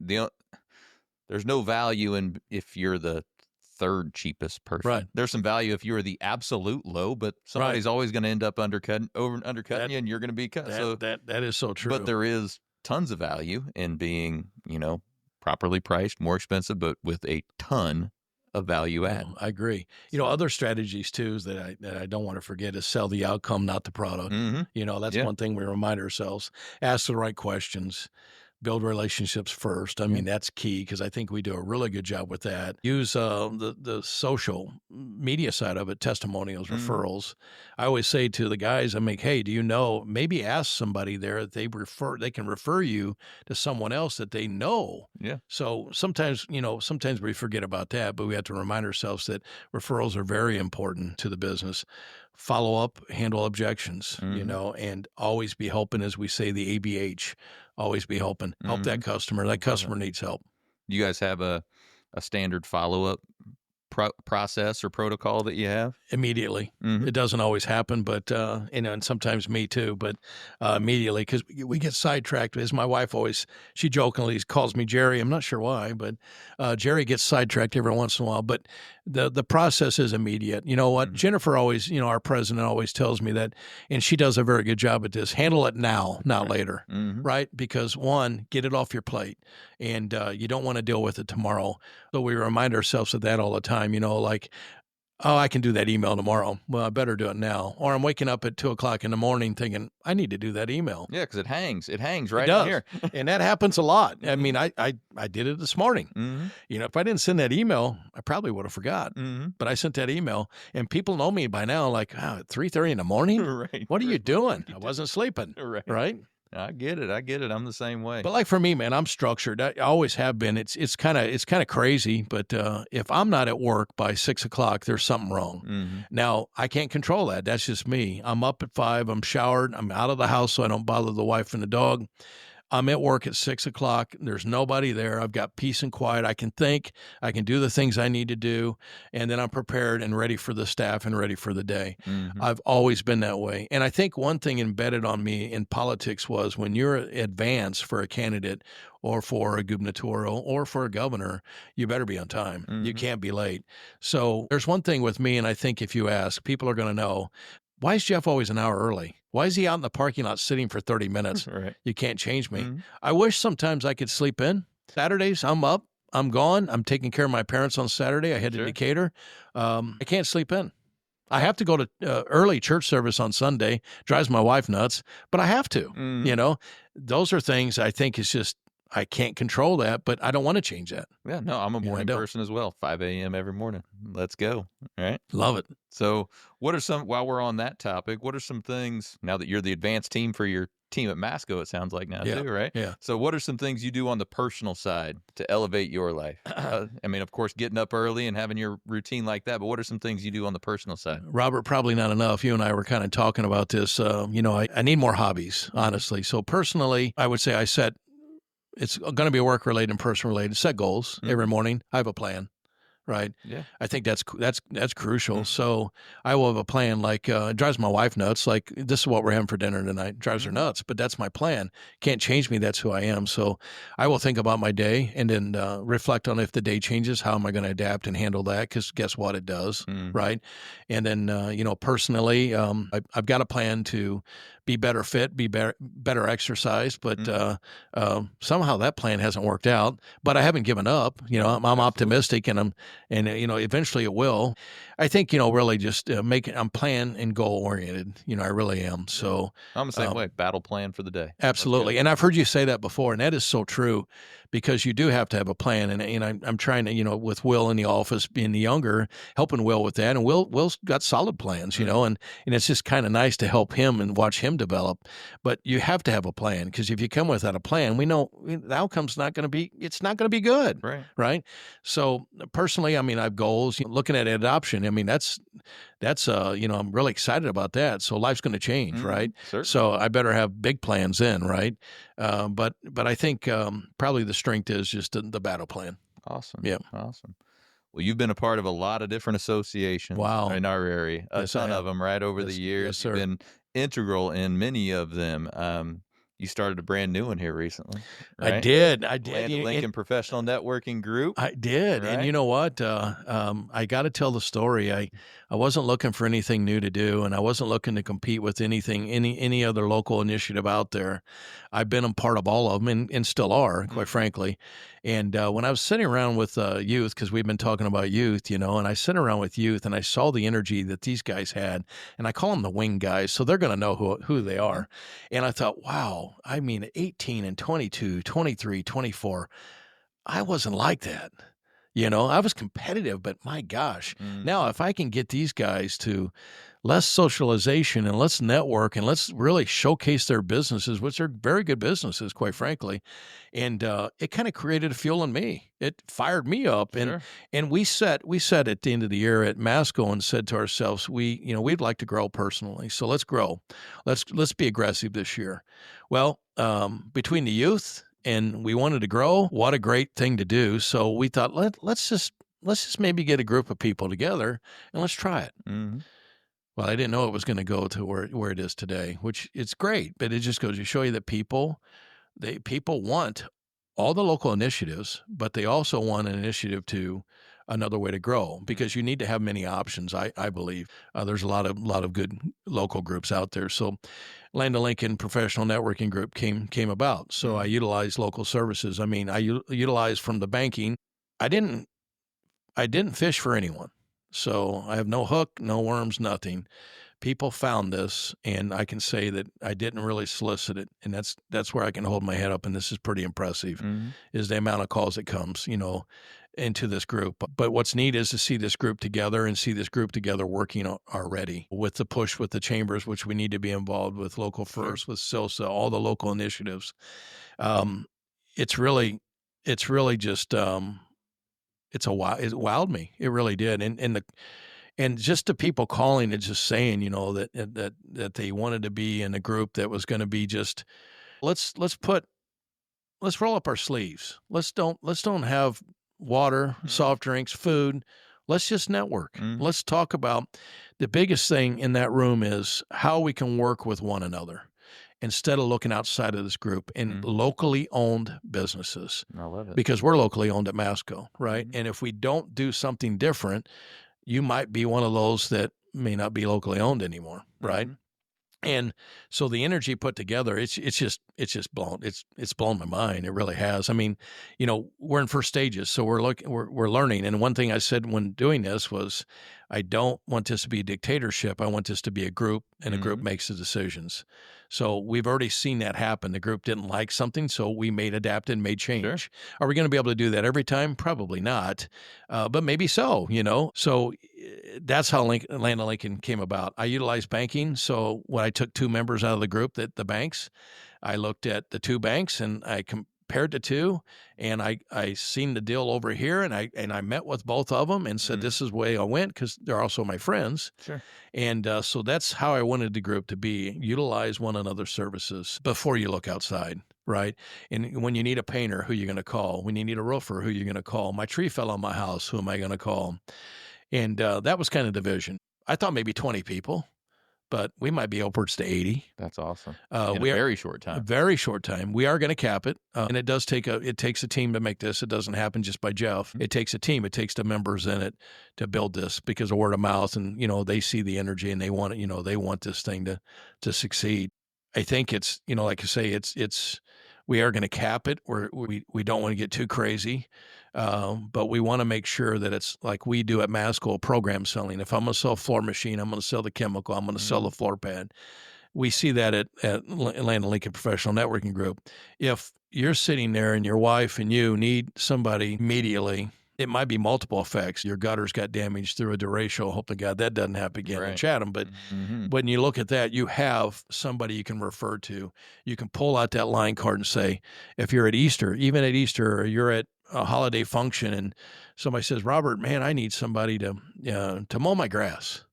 there's no value in if you're the third cheapest person. Right. There's some value if you're the absolute low, but somebody's always going to end up undercutting you, and you're going to be cut. That is so true. But there is tons of value in being, properly priced, more expensive, but with a ton of value add. I agree. Other strategies too is that I don't want to forget is sell the outcome, not the product. That's one thing we remind ourselves. Ask the right questions. Build relationships first. I mean, that's key, because I think we do a really good job with that. Use the social media side of it, testimonials, referrals. I always say to the guys, hey, do you know, maybe ask somebody there that they can refer you to someone else that they know. Yeah. So sometimes we forget about that, but we have to remind ourselves that referrals are very important to the business. Follow up, handle objections, and always be helping, as we say, the ABH. Always be helping. Help that customer. That customer needs help. You guys have a standard follow-up process or protocol that you have? Immediately. It doesn't always happen, but and sometimes me too, but immediately, because we get sidetracked. As my wife she jokingly calls me Jerry. I'm not sure why, but Jerry gets sidetracked every once in a while. But the process is immediate. You know what? Jennifer always, our president always tells me that, and she does a very good job at this. Handle it now, not later, right? Because one, get it off your plate, and you don't want to deal with it tomorrow. So we remind ourselves of that all the time. Oh, I can do that email tomorrow. Well, I better do it now. Or I'm waking up at 2:00 in the morning thinking, I need to do that email. Yeah, because it hangs. It hangs right in here. And that happens a lot. I mean, I did it this morning. If I didn't send that email, I probably would have forgot. But I sent that email, and people know me by now, like, at 3:30 in the morning? Right. What are you doing? I wasn't sleeping. Right. Right? I get it. I get it. I'm the same way. But like for me, man, I'm structured. I always have been. It's kind of crazy. But if I'm not at work by 6 o'clock, there's something wrong. Mm-hmm. Now I can't control that. That's just me. I'm up at 5. I'm showered. I'm out of the house so I don't bother the wife and the dog. I'm at work at 6 o'clock. There's nobody there. I've got peace and quiet. I can think. I can do the things I need to do. And then I'm prepared and ready for the staff and ready for the day. Mm-hmm. I've always been that way. And I think one thing embedded on me in politics was when you're advanced for a candidate or for a gubernatorial or for a governor, you better be on time. Mm-hmm. You can't be late. So there's one thing with me, and I think if you ask, people are going to know, why is Jeff always an hour early? Why is he out in the parking lot sitting for 30 minutes? Right. You can't change me. Mm-hmm. I wish sometimes I could sleep in. Saturdays, I'm up. I'm gone. I'm taking care of my parents on Saturday. I head to Decatur. I can't sleep in. I have to go to early church service on Sunday. Drives my wife nuts, but I have to. Mm-hmm. You know, those are things I think is just, I can't control that, but I don't want to change that. Yeah, no, I'm a morning person as well. 5 a.m. every morning. Let's go. All right. Love it. So while we're on that topic, what are some things, now that you're the advanced team for your team at Masco, it sounds like now too, right? Yeah. So what are some things you do on the personal side to elevate your life? I mean, of course, getting up early and having your routine like that, but what are some things you do on the personal side? Robert, probably not enough. You and I were kind of talking about this. I need more hobbies, honestly. So personally, I would say it's going to be work related and personal related. Set goals every morning. I have a plan, right? Yeah. I think that's crucial. So I will have a plan. Like it drives my wife nuts. Like, this is what we're having for dinner tonight. It drives her nuts, but that's my plan. Can't change me. That's who I am. So I will think about my day and then reflect on if the day changes, how am I going to adapt and handle that? Because guess what, it does, right? And then personally, I've got a plan to be better fit, be better exercise, but somehow that plan hasn't worked out. But I haven't given up. I'm optimistic, and eventually it will. I think really just I'm plan and goal oriented. I really am. So I'm the same way. Battle plan for the day. Absolutely, and I've heard you say that before, and that is so true, because you do have to have a plan. And I'm trying to with Will in the office, being the younger, helping Will with that, and Will's got solid plans. And it's just kind of nice to help him and watch him develop. But you have to have a plan, because if you come without a plan, we know the outcome's not going to be. It's not going to be good. Right. So personally, I have goals. Looking at adoption, that's I'm really excited about that. So life's going to change, right? Certainly. So I better have big plans then, right? But I think probably the strength is just the battle plan. Awesome. Yeah. Awesome. Well, you've been a part of a lot of different associations in our area, a ton of them right over the years. Yes, sir. You've been integral in many of them. You started a brand new one here recently, right? I did. Lincoln Professional Networking Group. I did. Right? And you know what? I got to tell the story. I wasn't looking for anything new to do, and I wasn't looking to compete with any other local initiative out there. I've been a part of all of them and still are, quite frankly. And when I was sitting around with youth, because we've been talking about youth, and I sit around with youth and I saw the energy that these guys had, and I call them the wing guys, so they're going to know who they are. And I thought, wow, 18 and 22, 23, 24, I wasn't like that. I was competitive, but my gosh, now if I can get these guys to less socialization and let's network and let's really showcase their businesses, which are very good businesses, quite frankly. And it kind of created a fuel in me. It fired me up. Sure. And we set at the end of the year at Masco and said to ourselves, we'd like to grow personally. So let's grow. Let's be aggressive this year. Well, between the youth and we wanted to grow, what a great thing to do. So we thought, let's just maybe get a group of people together and let's try it. Mm-hmm. Well, I didn't know it was going to go to where it is today, which it's great, but it just goes to show you that people want all the local initiatives, but they also want an initiative to another way to grow, because you need to have many options. I believe there's a lot of good local groups out there. So, Land of Lincoln Professional Networking Group came about. So I utilized local services. I utilized from the banking. I didn't fish for anyone. So I have no hook, no worms, nothing. People found this, and I can say that I didn't really solicit it, and that's where I can hold my head up, and this is pretty impressive, is the amount of calls that comes, into this group. But what's neat is to see this group together and see this group together working already with the push with the chambers, which we need to be involved with Local First, with SILSA, all the local initiatives. It's really just it wowed me. It really did, and just the people calling and just saying, that they wanted to be in a group that was going to be just let's roll up our sleeves. Let's don't have water, soft drinks, food. Let's just network. Let's talk about the biggest thing in that room is how we can work with one another instead of looking outside of this group in locally owned businesses. I love it. Because we're locally owned at Masco, right? And if we don't do something different, you might be one of those that may not be locally owned anymore, right? And so the energy put together, it's just blown my mind. It really has. I mean, we're in first stages, so we're learning. And one thing I said when doing this was, I don't want this to be a dictatorship. I want this to be a group, and a group makes the decisions. So we've already seen that happen. The group didn't like something, so we adapted and made change. Sure. Are we going to be able to do that every time? Probably not, but maybe so, So that's how Land of Lincoln came about. I utilized banking. So when I took 2 members out of the group, the banks, I looked at the 2 banks and I compared the 2, and I seen the deal over here, and I met with both of them and said, this is the way I went, because they're also my friends. Sure. And so that's how I wanted the group to be. Utilize one another's services before you look outside, right? And when you need a painter, who are you going to call? When you need a roofer, who are you going to call? My tree fell on my house, who am I going to call? And that was kind of the vision. I thought maybe 20 people, but we might be upwards to 80. That's awesome. In a very short time. A very short time. We are going to cap it, and it does takes a team to make this. It doesn't happen just by Jeff. It takes a team. It takes the members in it to build this, because of word of mouth, and they see the energy and they want it. They want this thing to succeed. I think it's like you say, it's we are going to cap it. We don't want to get too crazy. But we want to make sure that it's like we do at Masco, program selling. If I'm going to sell a floor machine, I'm going to sell the chemical, I'm going to sell the floor pad. We see that at Land of Lincoln Professional Networking Group. If you're sitting there and your wife and you need somebody immediately, it might be multiple effects. Your gutters got damaged through a derecho. Hope to God that doesn't happen again in Chatham. But when you look at that, you have somebody you can refer to. You can pull out that line card and say, if you're at Easter, even at Easter, or you're at a holiday function, and somebody says, Robert, man, I need somebody to mow my grass,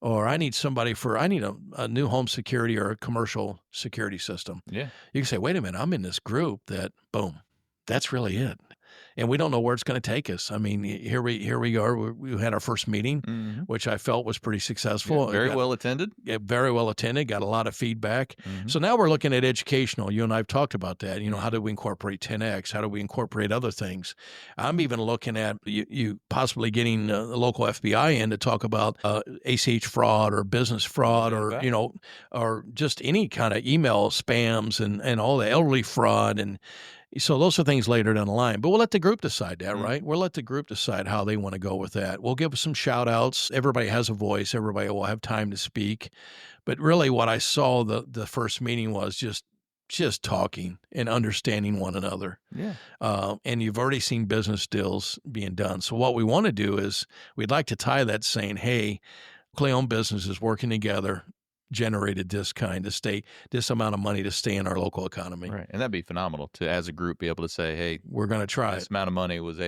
or I need a new home security or a commercial security system. Yeah, you can say, wait a minute, I'm in this group that, boom, that's really it. And we don't know where it's going to take us. I mean, here we are. We had our first meeting, which I felt was pretty successful. Yeah, very well attended. Yeah, very well attended. Got a lot of feedback. So now we're looking at educational. You and I have talked about that. How do we incorporate 10X? How do we incorporate other things? I'm even looking at you possibly getting the local FBI in to talk about ACH fraud or business fraud, or or just any kind of email spams and all the elderly fraud. And so those are things later down the line, but we'll let the group decide that, right? We'll let the group decide how they want to go with that. We'll give some shout outs. Everybody has a voice. Everybody will have time to speak. But really what I saw the first meeting was just talking and understanding one another. Yeah. And you've already seen business deals being done. So what we want to do is we'd like to tie that saying, hey, locally owned businesses working together generated this amount of money to stay in our local economy. Right. And that'd be phenomenal to, as a group, be able to say, hey, we're going to try this amount of money was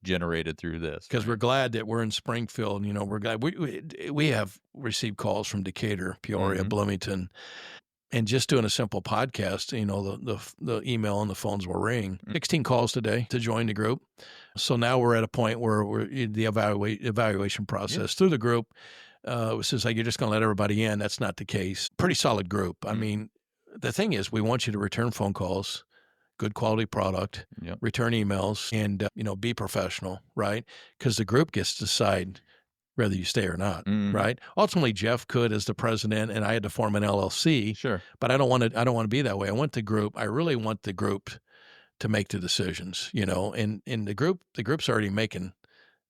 generated through this. Because we're glad that we're in Springfield. We're glad we have received calls from Decatur, Peoria, Bloomington, and just doing a simple podcast, the email and the phones will ring. 16 calls today to join the group. So now we're at a point where we're in the evaluation process through the group. It says like you're just going to let everybody in. That's not the case. Pretty solid group. I mean, the thing is, we want you to return phone calls, good quality product, return emails, and be professional, right? Because the group gets to decide whether you stay or not, right? Ultimately, Jeff could as the president, and I had to form an LLC. Sure, but I don't want to be that way. I really want the group to make the decisions, and the group's already making.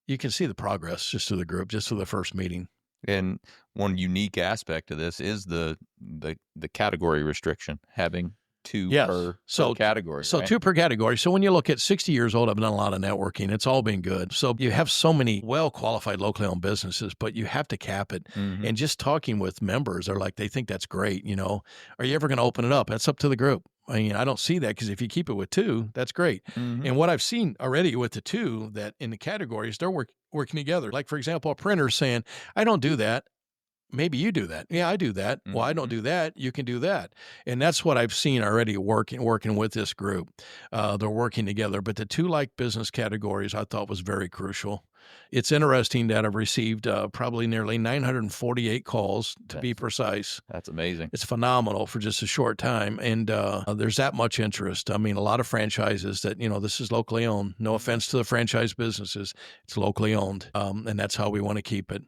You can see the progress just through the group, just through the first meeting. And one unique aspect of this is the category restriction, having two Yes. per category. So right? 2 per category. So when you look at 60 years old, I've done a lot of networking. It's all been good. So you have so many well-qualified locally owned businesses, but you have to cap it. Mhm. And just talking with members, they're like, they think that's great. Are you ever going to open it up? That's up to the group. I mean, I don't see that, because if you keep it with 2, that's great. Mhm. And what I've seen already with the 2, that in the categories, they're working together. Like, for example, a printer saying, I don't do that. Maybe you do that. Yeah, I do that. Well, I don't do that. You can do that. And that's what I've seen already working with this group. They're working together. But the 2 like business categories I thought was very crucial. It's interesting that I've received probably nearly 948 calls, to be precise. That's amazing. It's phenomenal for just a short time. And there's that much interest. I mean, a lot of franchises that, this is locally owned. No offense to the franchise businesses. It's locally owned. And that's how we want to keep it.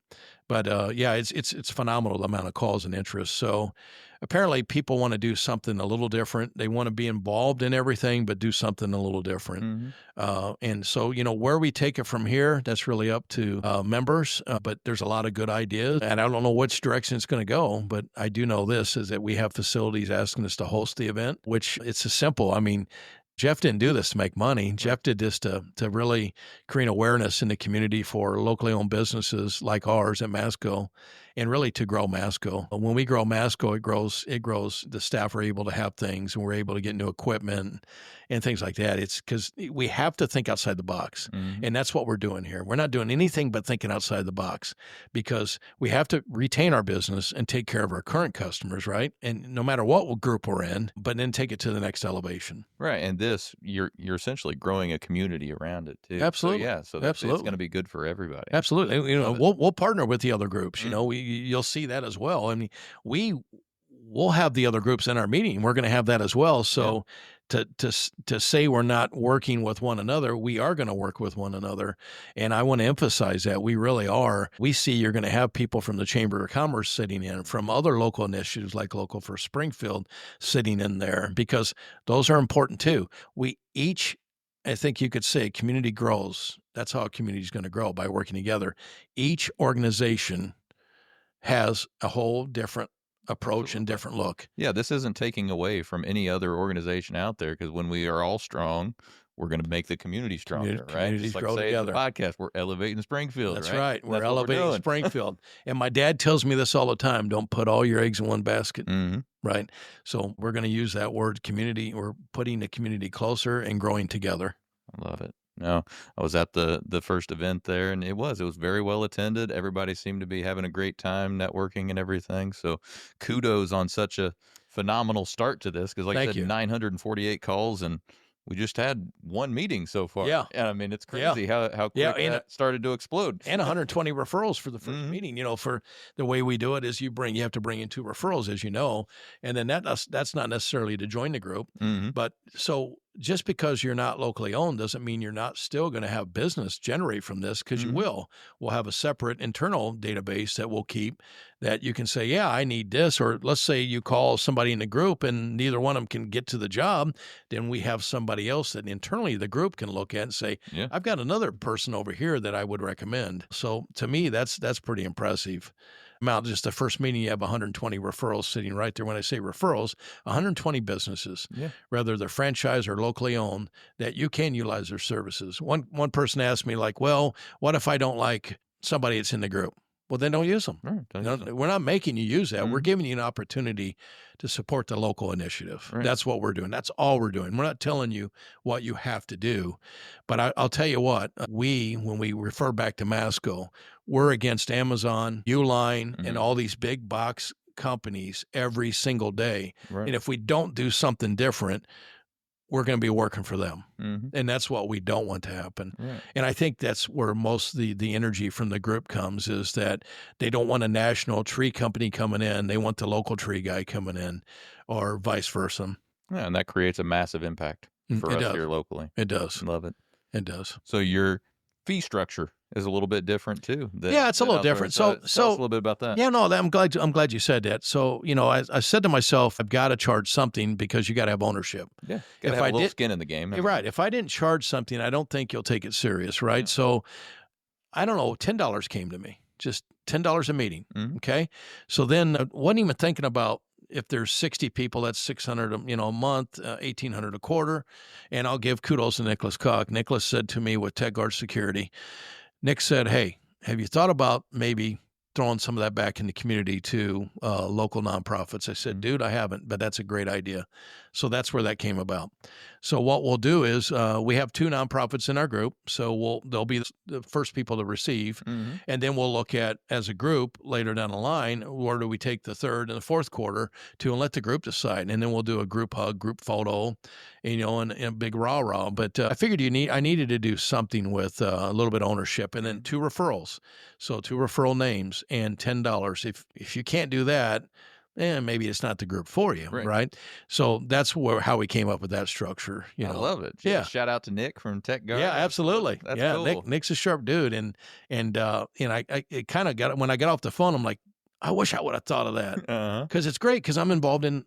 But yeah, it's phenomenal, the amount of calls and interest. So apparently people want to do something a little different. They want to be involved in everything, but do something a little different. And so, where we take it from here, that's really up to members. But there's a lot of good ideas, and I don't know which direction it's going to go. But I do know this is that we have facilities asking us to host the event, which it's a simple. I mean, Jeff didn't do this to make money. Jeff did this to really create awareness in the community for locally owned businesses like ours at Masco, and really to grow Masco. When we grow Masco, it grows. The staff are able to have things, and we're able to get new equipment and things like that. It's because we have to think outside the box, and that's what we're doing here. We're not doing anything but thinking outside the box, because we have to retain our business and take care of our current customers, right? And no matter what group we're in, but then take it to the next elevation. Right. And you're essentially growing a community around it too. Absolutely. So it's going to be good for everybody. Absolutely. We'll partner with the other groups. You'll see that as well. I mean, we'll have the other groups in our meeting. We're going to have that as well. So to say we're not working with one another, we are going to work with one another. And I want to emphasize that we really are. We see you're going to have people from the Chamber of Commerce sitting in, from other local initiatives like Local for Springfield sitting in there, because those are important too. I think you could say community grows. That's how a community is going to grow, by working together. Each organization has a whole different approach and different look. Yeah, this isn't taking away from any other organization out there, because when we are all strong, we're going to make the community stronger, right? Communities Just grow together. In the podcast, we're elevating Springfield. That's right. right. We're elevating Springfield. And my dad tells me this all the time: don't put all your eggs in one basket. Right. So we're going to use that word community. We're putting the community closer and growing together. I love it. No, I was at the first event there, and it was very well attended. Everybody seemed to be having a great time networking and everything. So kudos on such a phenomenal start to this, because like I said, 948 calls, and we just had one meeting so far. Yeah. And I mean, it's crazy how quick that started to explode. And 120 referrals for the first meeting. For the way we do it is you have to bring in 2 referrals, as you know, and then that's not necessarily to join the group. But so just because you're not locally owned doesn't mean you're not still going to have business generate from this, because you will. We'll have a separate internal database that we'll keep, that you can say, yeah, I need this. Or let's say you call somebody in the group and neither one of them can get to the job. Then we have somebody else that internally the group can look at and say, I've got another person over here that I would recommend. So to me, that's pretty impressive. Just the first meeting, you have 120 referrals sitting right there. When I say referrals, 120 businesses, whether they're franchise or locally owned, that you can utilize their services. One person asked me, like, well, what if I don't like somebody that's in the group? Well, then don't use them. We're not making you use that. We're giving you an opportunity to support the local initiative. That's what we're doing. That's all we're doing. We're not telling you what you have to do. But I'll tell you what, when we refer back to Masco, we're against Amazon, Uline, and all these big box companies every single day. And if we don't do something different, we're going to be working for them. And that's what we don't want to happen. And I think that's where most of the energy from the group comes, is that they don't want a national tree company coming in. They want the local tree guy coming in, or vice versa. Yeah, and that creates a massive impact for us here locally. It does. Love it. It does. So your fee structure is a little bit different too. It's a little different. So tell us a little bit about that. Yeah, no, I'm glad you said that. So, I said to myself, I've got to charge something, because you got to have ownership. Yeah, got to have a little skin in the game. Right. If I didn't charge something, I don't think you'll take it serious, right? So, I don't know, $10 came to me. Just $10 a meeting. Mhm. Okay. So then I wasn't even thinking about if there's 60 people, that's 600, a month, 1,800 a quarter. And I'll give kudos to Nicholas Cook. Nicholas said to me with Tech Guard Security, Nick said, hey, have you thought about maybe throwing some of that back in the community to local nonprofits? I said, dude, I haven't, but that's a great idea. So that's where that came about. So what we'll do is we have 2 nonprofits in our group. So they'll be the first people to receive. Mhm. And then we'll look at, as a group later down the line, where do we take the third and the fourth quarter to, and let the group decide. And then we'll do a group hug, group photo, and a big rah-rah. But I figured I needed to do something with a little bit of ownership, and then 2 referrals. So 2 referral names and $10. If you can't do that, maybe it's not the group for you, right? So that's how we came up with that structure. I love it. Yeah. Shout out to Nick from Tech Guard. Yeah, absolutely. That's cool. cool. Nick's a sharp dude, and I kind of got, when I got off the phone, I'm like, I wish I would have thought of that, because it's great, because I'm involved in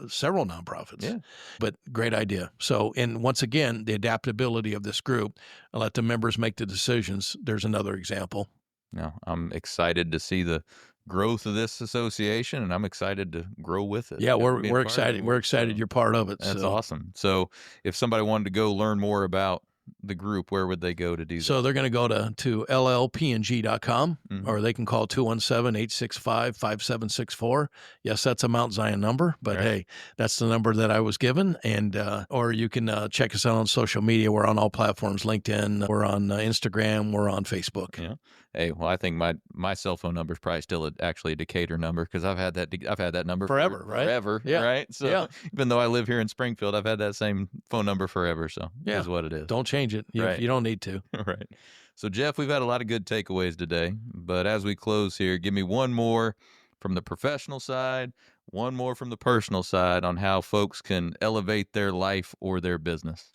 several nonprofits. Yeah. But great idea. So, and once again, the adaptability of this group, I let the members make the decisions. There's another example. No, I'm excited to see the growth of this association, and I'm excited to grow with it. Yeah, Be a we're part excited. of it. We're excited you're part of it. That's so. awesome. So if somebody wanted to go learn more about the group, where would they go to do that? So they're going to go to llpng.com, or they can call 217-865-5764. Yes, that's a Mount Zion number, but hey, that's the number that I was given. And or you can check us out on social media. We're on all platforms: LinkedIn, we're on Instagram, we're on Facebook. Yeah. Hey, well, I think my cell phone number is probably still actually a Decatur number, because I've had that number forever, right? Forever, Yeah. right? So even though I live here in Springfield, I've had that same phone number forever. So it is what it is. Don't change it. You don't need to. Right. So Jeff, we've had a lot of good takeaways today, but as we close here, give me one more from the professional side, one more from the personal side on how folks can elevate their life or their business.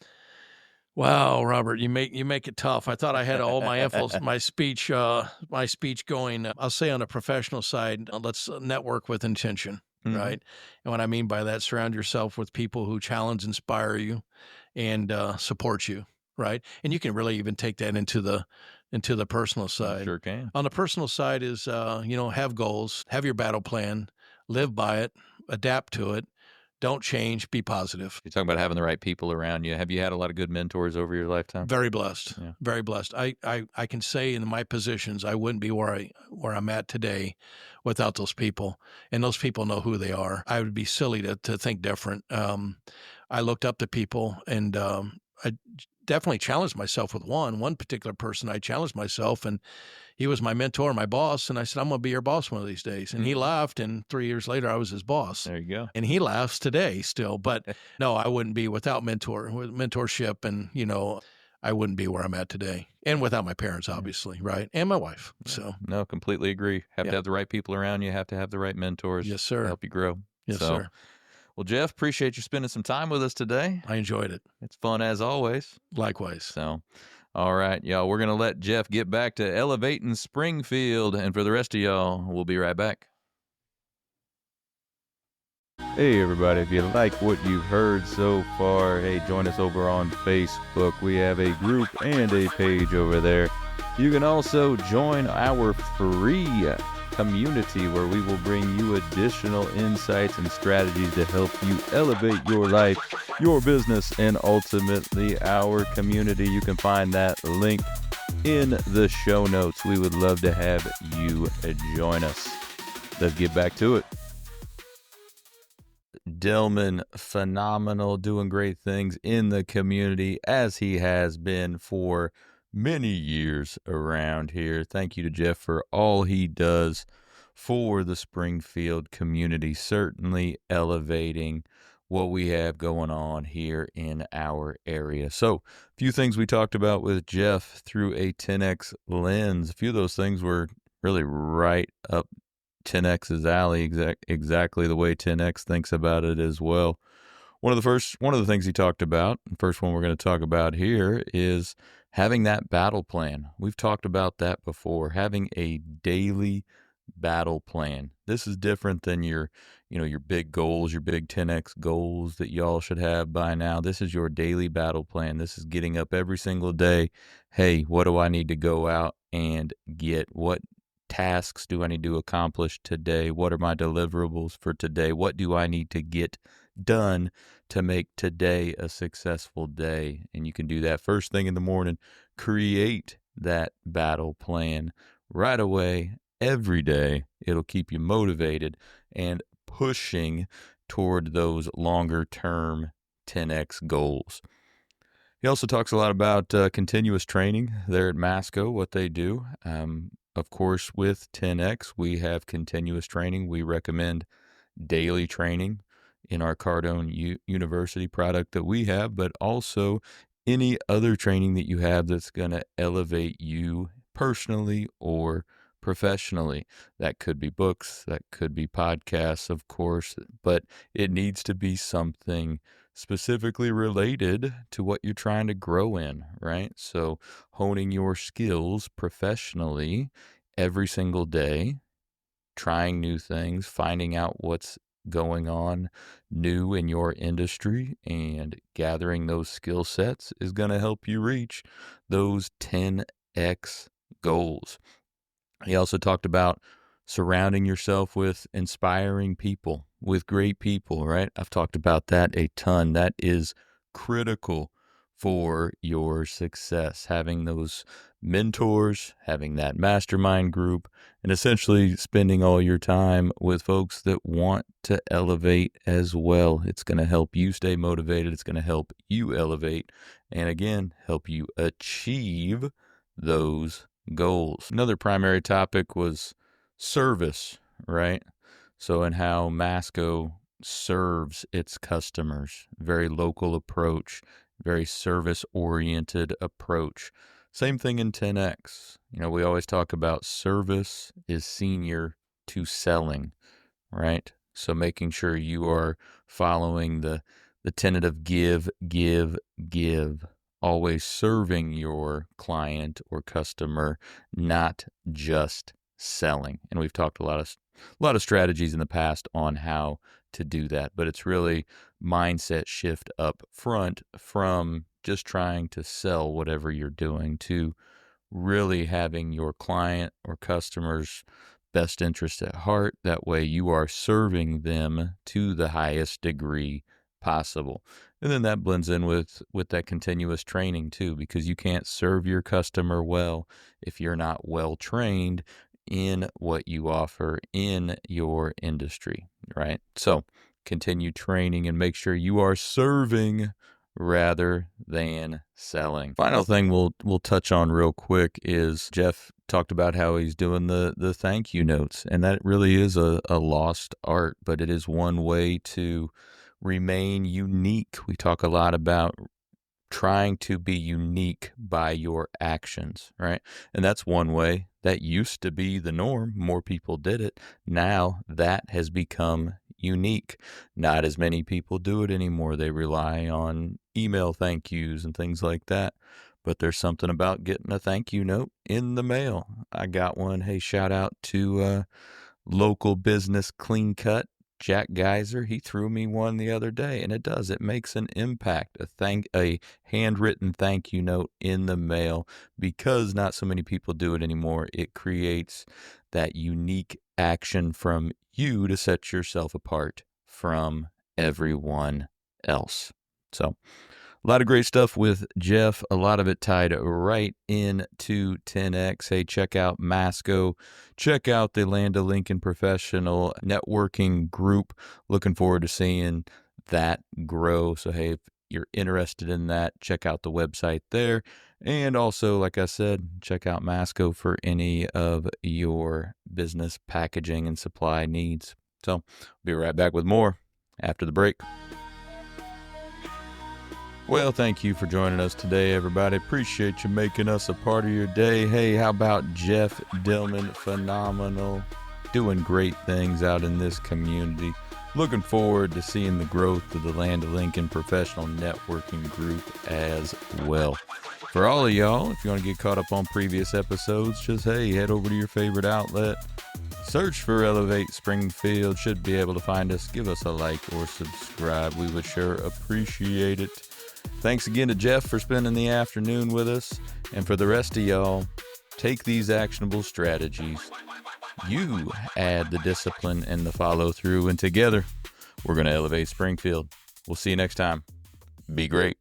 Wow, Robert, you make it tough. I thought I had all my my speech going. I'll say on the professional side, let's network with intention, right? And what I mean by that, surround yourself with people who challenge, inspire you, and support you, right? And you can really even take that into the personal side. Sure can. On the personal side is have goals, have your battle plan, live by it, adapt to it. Don't change. Be positive. You're talking about having the right people around you. Have you had a lot of good mentors over your lifetime? Very blessed. Yeah. Very blessed. I can say in my positions, I wouldn't be where I'm at today without those people. And those people know who they are. I would be silly to think different. I looked up to people, and I definitely challenged myself with one particular person. I challenged myself, and he was my mentor, my boss, and I said, I'm going to be your boss one of these days. And he laughed, and 3 years later, I was his boss. There you go. And he laughs today still. But no, I wouldn't be without mentorship, and, I wouldn't be where I'm at today. And without my parents, obviously, right? And my wife. So no, completely agree. Have to have the right people around you. Have to have the right mentors. Yes, sir. To help you grow. Yes, sir. Well, Jeff, appreciate you spending some time with us today. I enjoyed it. It's fun as always. Likewise. So, all right, y'all, we're going to let Jeff get back to elevating Springfield. And for the rest of y'all, we'll be right back. Hey, everybody, if you like what you've heard so far, hey, join us over on Facebook. We have a group and a page over there. You can also join our free community where we will bring you additional insights and strategies to help you elevate your life, your business, and ultimately our community. You can find that link in the show notes. We would love to have you join us. Let's get back to it. Dillman, phenomenal, doing great things in the community as he has been for many years around here. Thank you to Jeff for all he does for the Springfield community, certainly elevating what we have going on here in our area. So, a few things we talked about with Jeff through a 10X lens. A few of those things were really right up 10X's alley, exactly the way 10X thinks about it as well. One of the things he talked about, the first one we're going to talk about here, is having that battle plan. We've talked about that before, having a daily battle plan. This is different than your big goals, your big 10X goals that y'all should have by now. This is your daily battle plan. This is getting up every single day. Hey, what do I need to go out and get? What tasks do I need to accomplish today? What are my deliverables for today? What do I need to get done to make today a successful day? And you can do that first thing in the morning. Create that battle plan right away, every day. It'll keep you motivated and pushing toward those longer term 10x goals. He also talks a lot about continuous training there at Masco, what they do. Of course, with 10x, we have continuous training. We recommend daily training in our Cardone University product that we have, but also any other training that you have that's going to elevate you personally or professionally. That could be books, that could be podcasts, of course, but it needs to be something specifically related to what you're trying to grow in, right? So honing your skills professionally every single day, trying new things, finding out what's going on new in your industry, and gathering those skill sets is going to help you reach those 10x goals. He also talked about surrounding yourself with inspiring people, with great people, right? I've talked about that a ton. That is critical for your success, having those mentors, having that mastermind group, and essentially spending all your time with folks that want to elevate as well. It's going to help you stay motivated. It's going to help you elevate, and again, help you achieve those goals. Another primary topic was service, right? So, and how Masco serves its customers. Very local approach, very service-oriented approach. Same thing in 10X. We always talk about service is senior to selling, right? So making sure you are following the tenet of give, give, give. Always serving your client or customer, not just selling. And we've talked a lot of strategies in the past on how to do that, but it's really mindset shift up front from just trying to sell whatever you're doing to really having your client or customer's best interest at heart. That way you are serving them to the highest degree possible. And then that blends in with that continuous training too, because you can't serve your customer well if you're not well trained in what you offer in your industry, right? So continue training and make sure you are serving rather than selling. Final thing we'll touch on real quick is Jeff talked about how he's doing the thank you notes, and that really is a lost art, but it is one way to remain unique. We talk a lot about trying to be unique by your actions, right? And that's one way. That used to be the norm. More people did it. Now that has become unique. Not as many people do it anymore. They rely on email thank yous and things like that. But there's something about getting a thank you note in the mail. I got one. Hey, shout out to local business Clean Cut. Jack Geyser, he threw me one the other day, and it makes an impact. A handwritten thank you note in the mail, because not so many people do it anymore. It creates that unique action from you to set yourself apart from everyone else. So a lot of great stuff with Jeff, a lot of it tied right into 10X. Hey, check out Masco. Check out the Land of Lincoln Professional Networking Group. Looking forward to seeing that grow. So, hey, if you're interested in that, check out the website there. And also, like I said, check out Masco for any of your business packaging and supply needs. So, be right back with more after the break. Well, thank you for joining us today, everybody. Appreciate you making us a part of your day. Hey, how about Jeff Dillman? Phenomenal. Doing great things out in this community. Looking forward to seeing the growth of the Land of Lincoln Professional Networking Group as well. For all of y'all, if you want to get caught up on previous episodes, just, hey, head over to your favorite outlet. Search for Elevate Springfield. Should be able to find us. Give us a like or subscribe. We would sure appreciate it. Thanks again to Jeff for spending the afternoon with us. And for the rest of y'all, take these actionable strategies, You add the discipline and the follow through, and together we're going to elevate Springfield. We'll see you next time. Be great.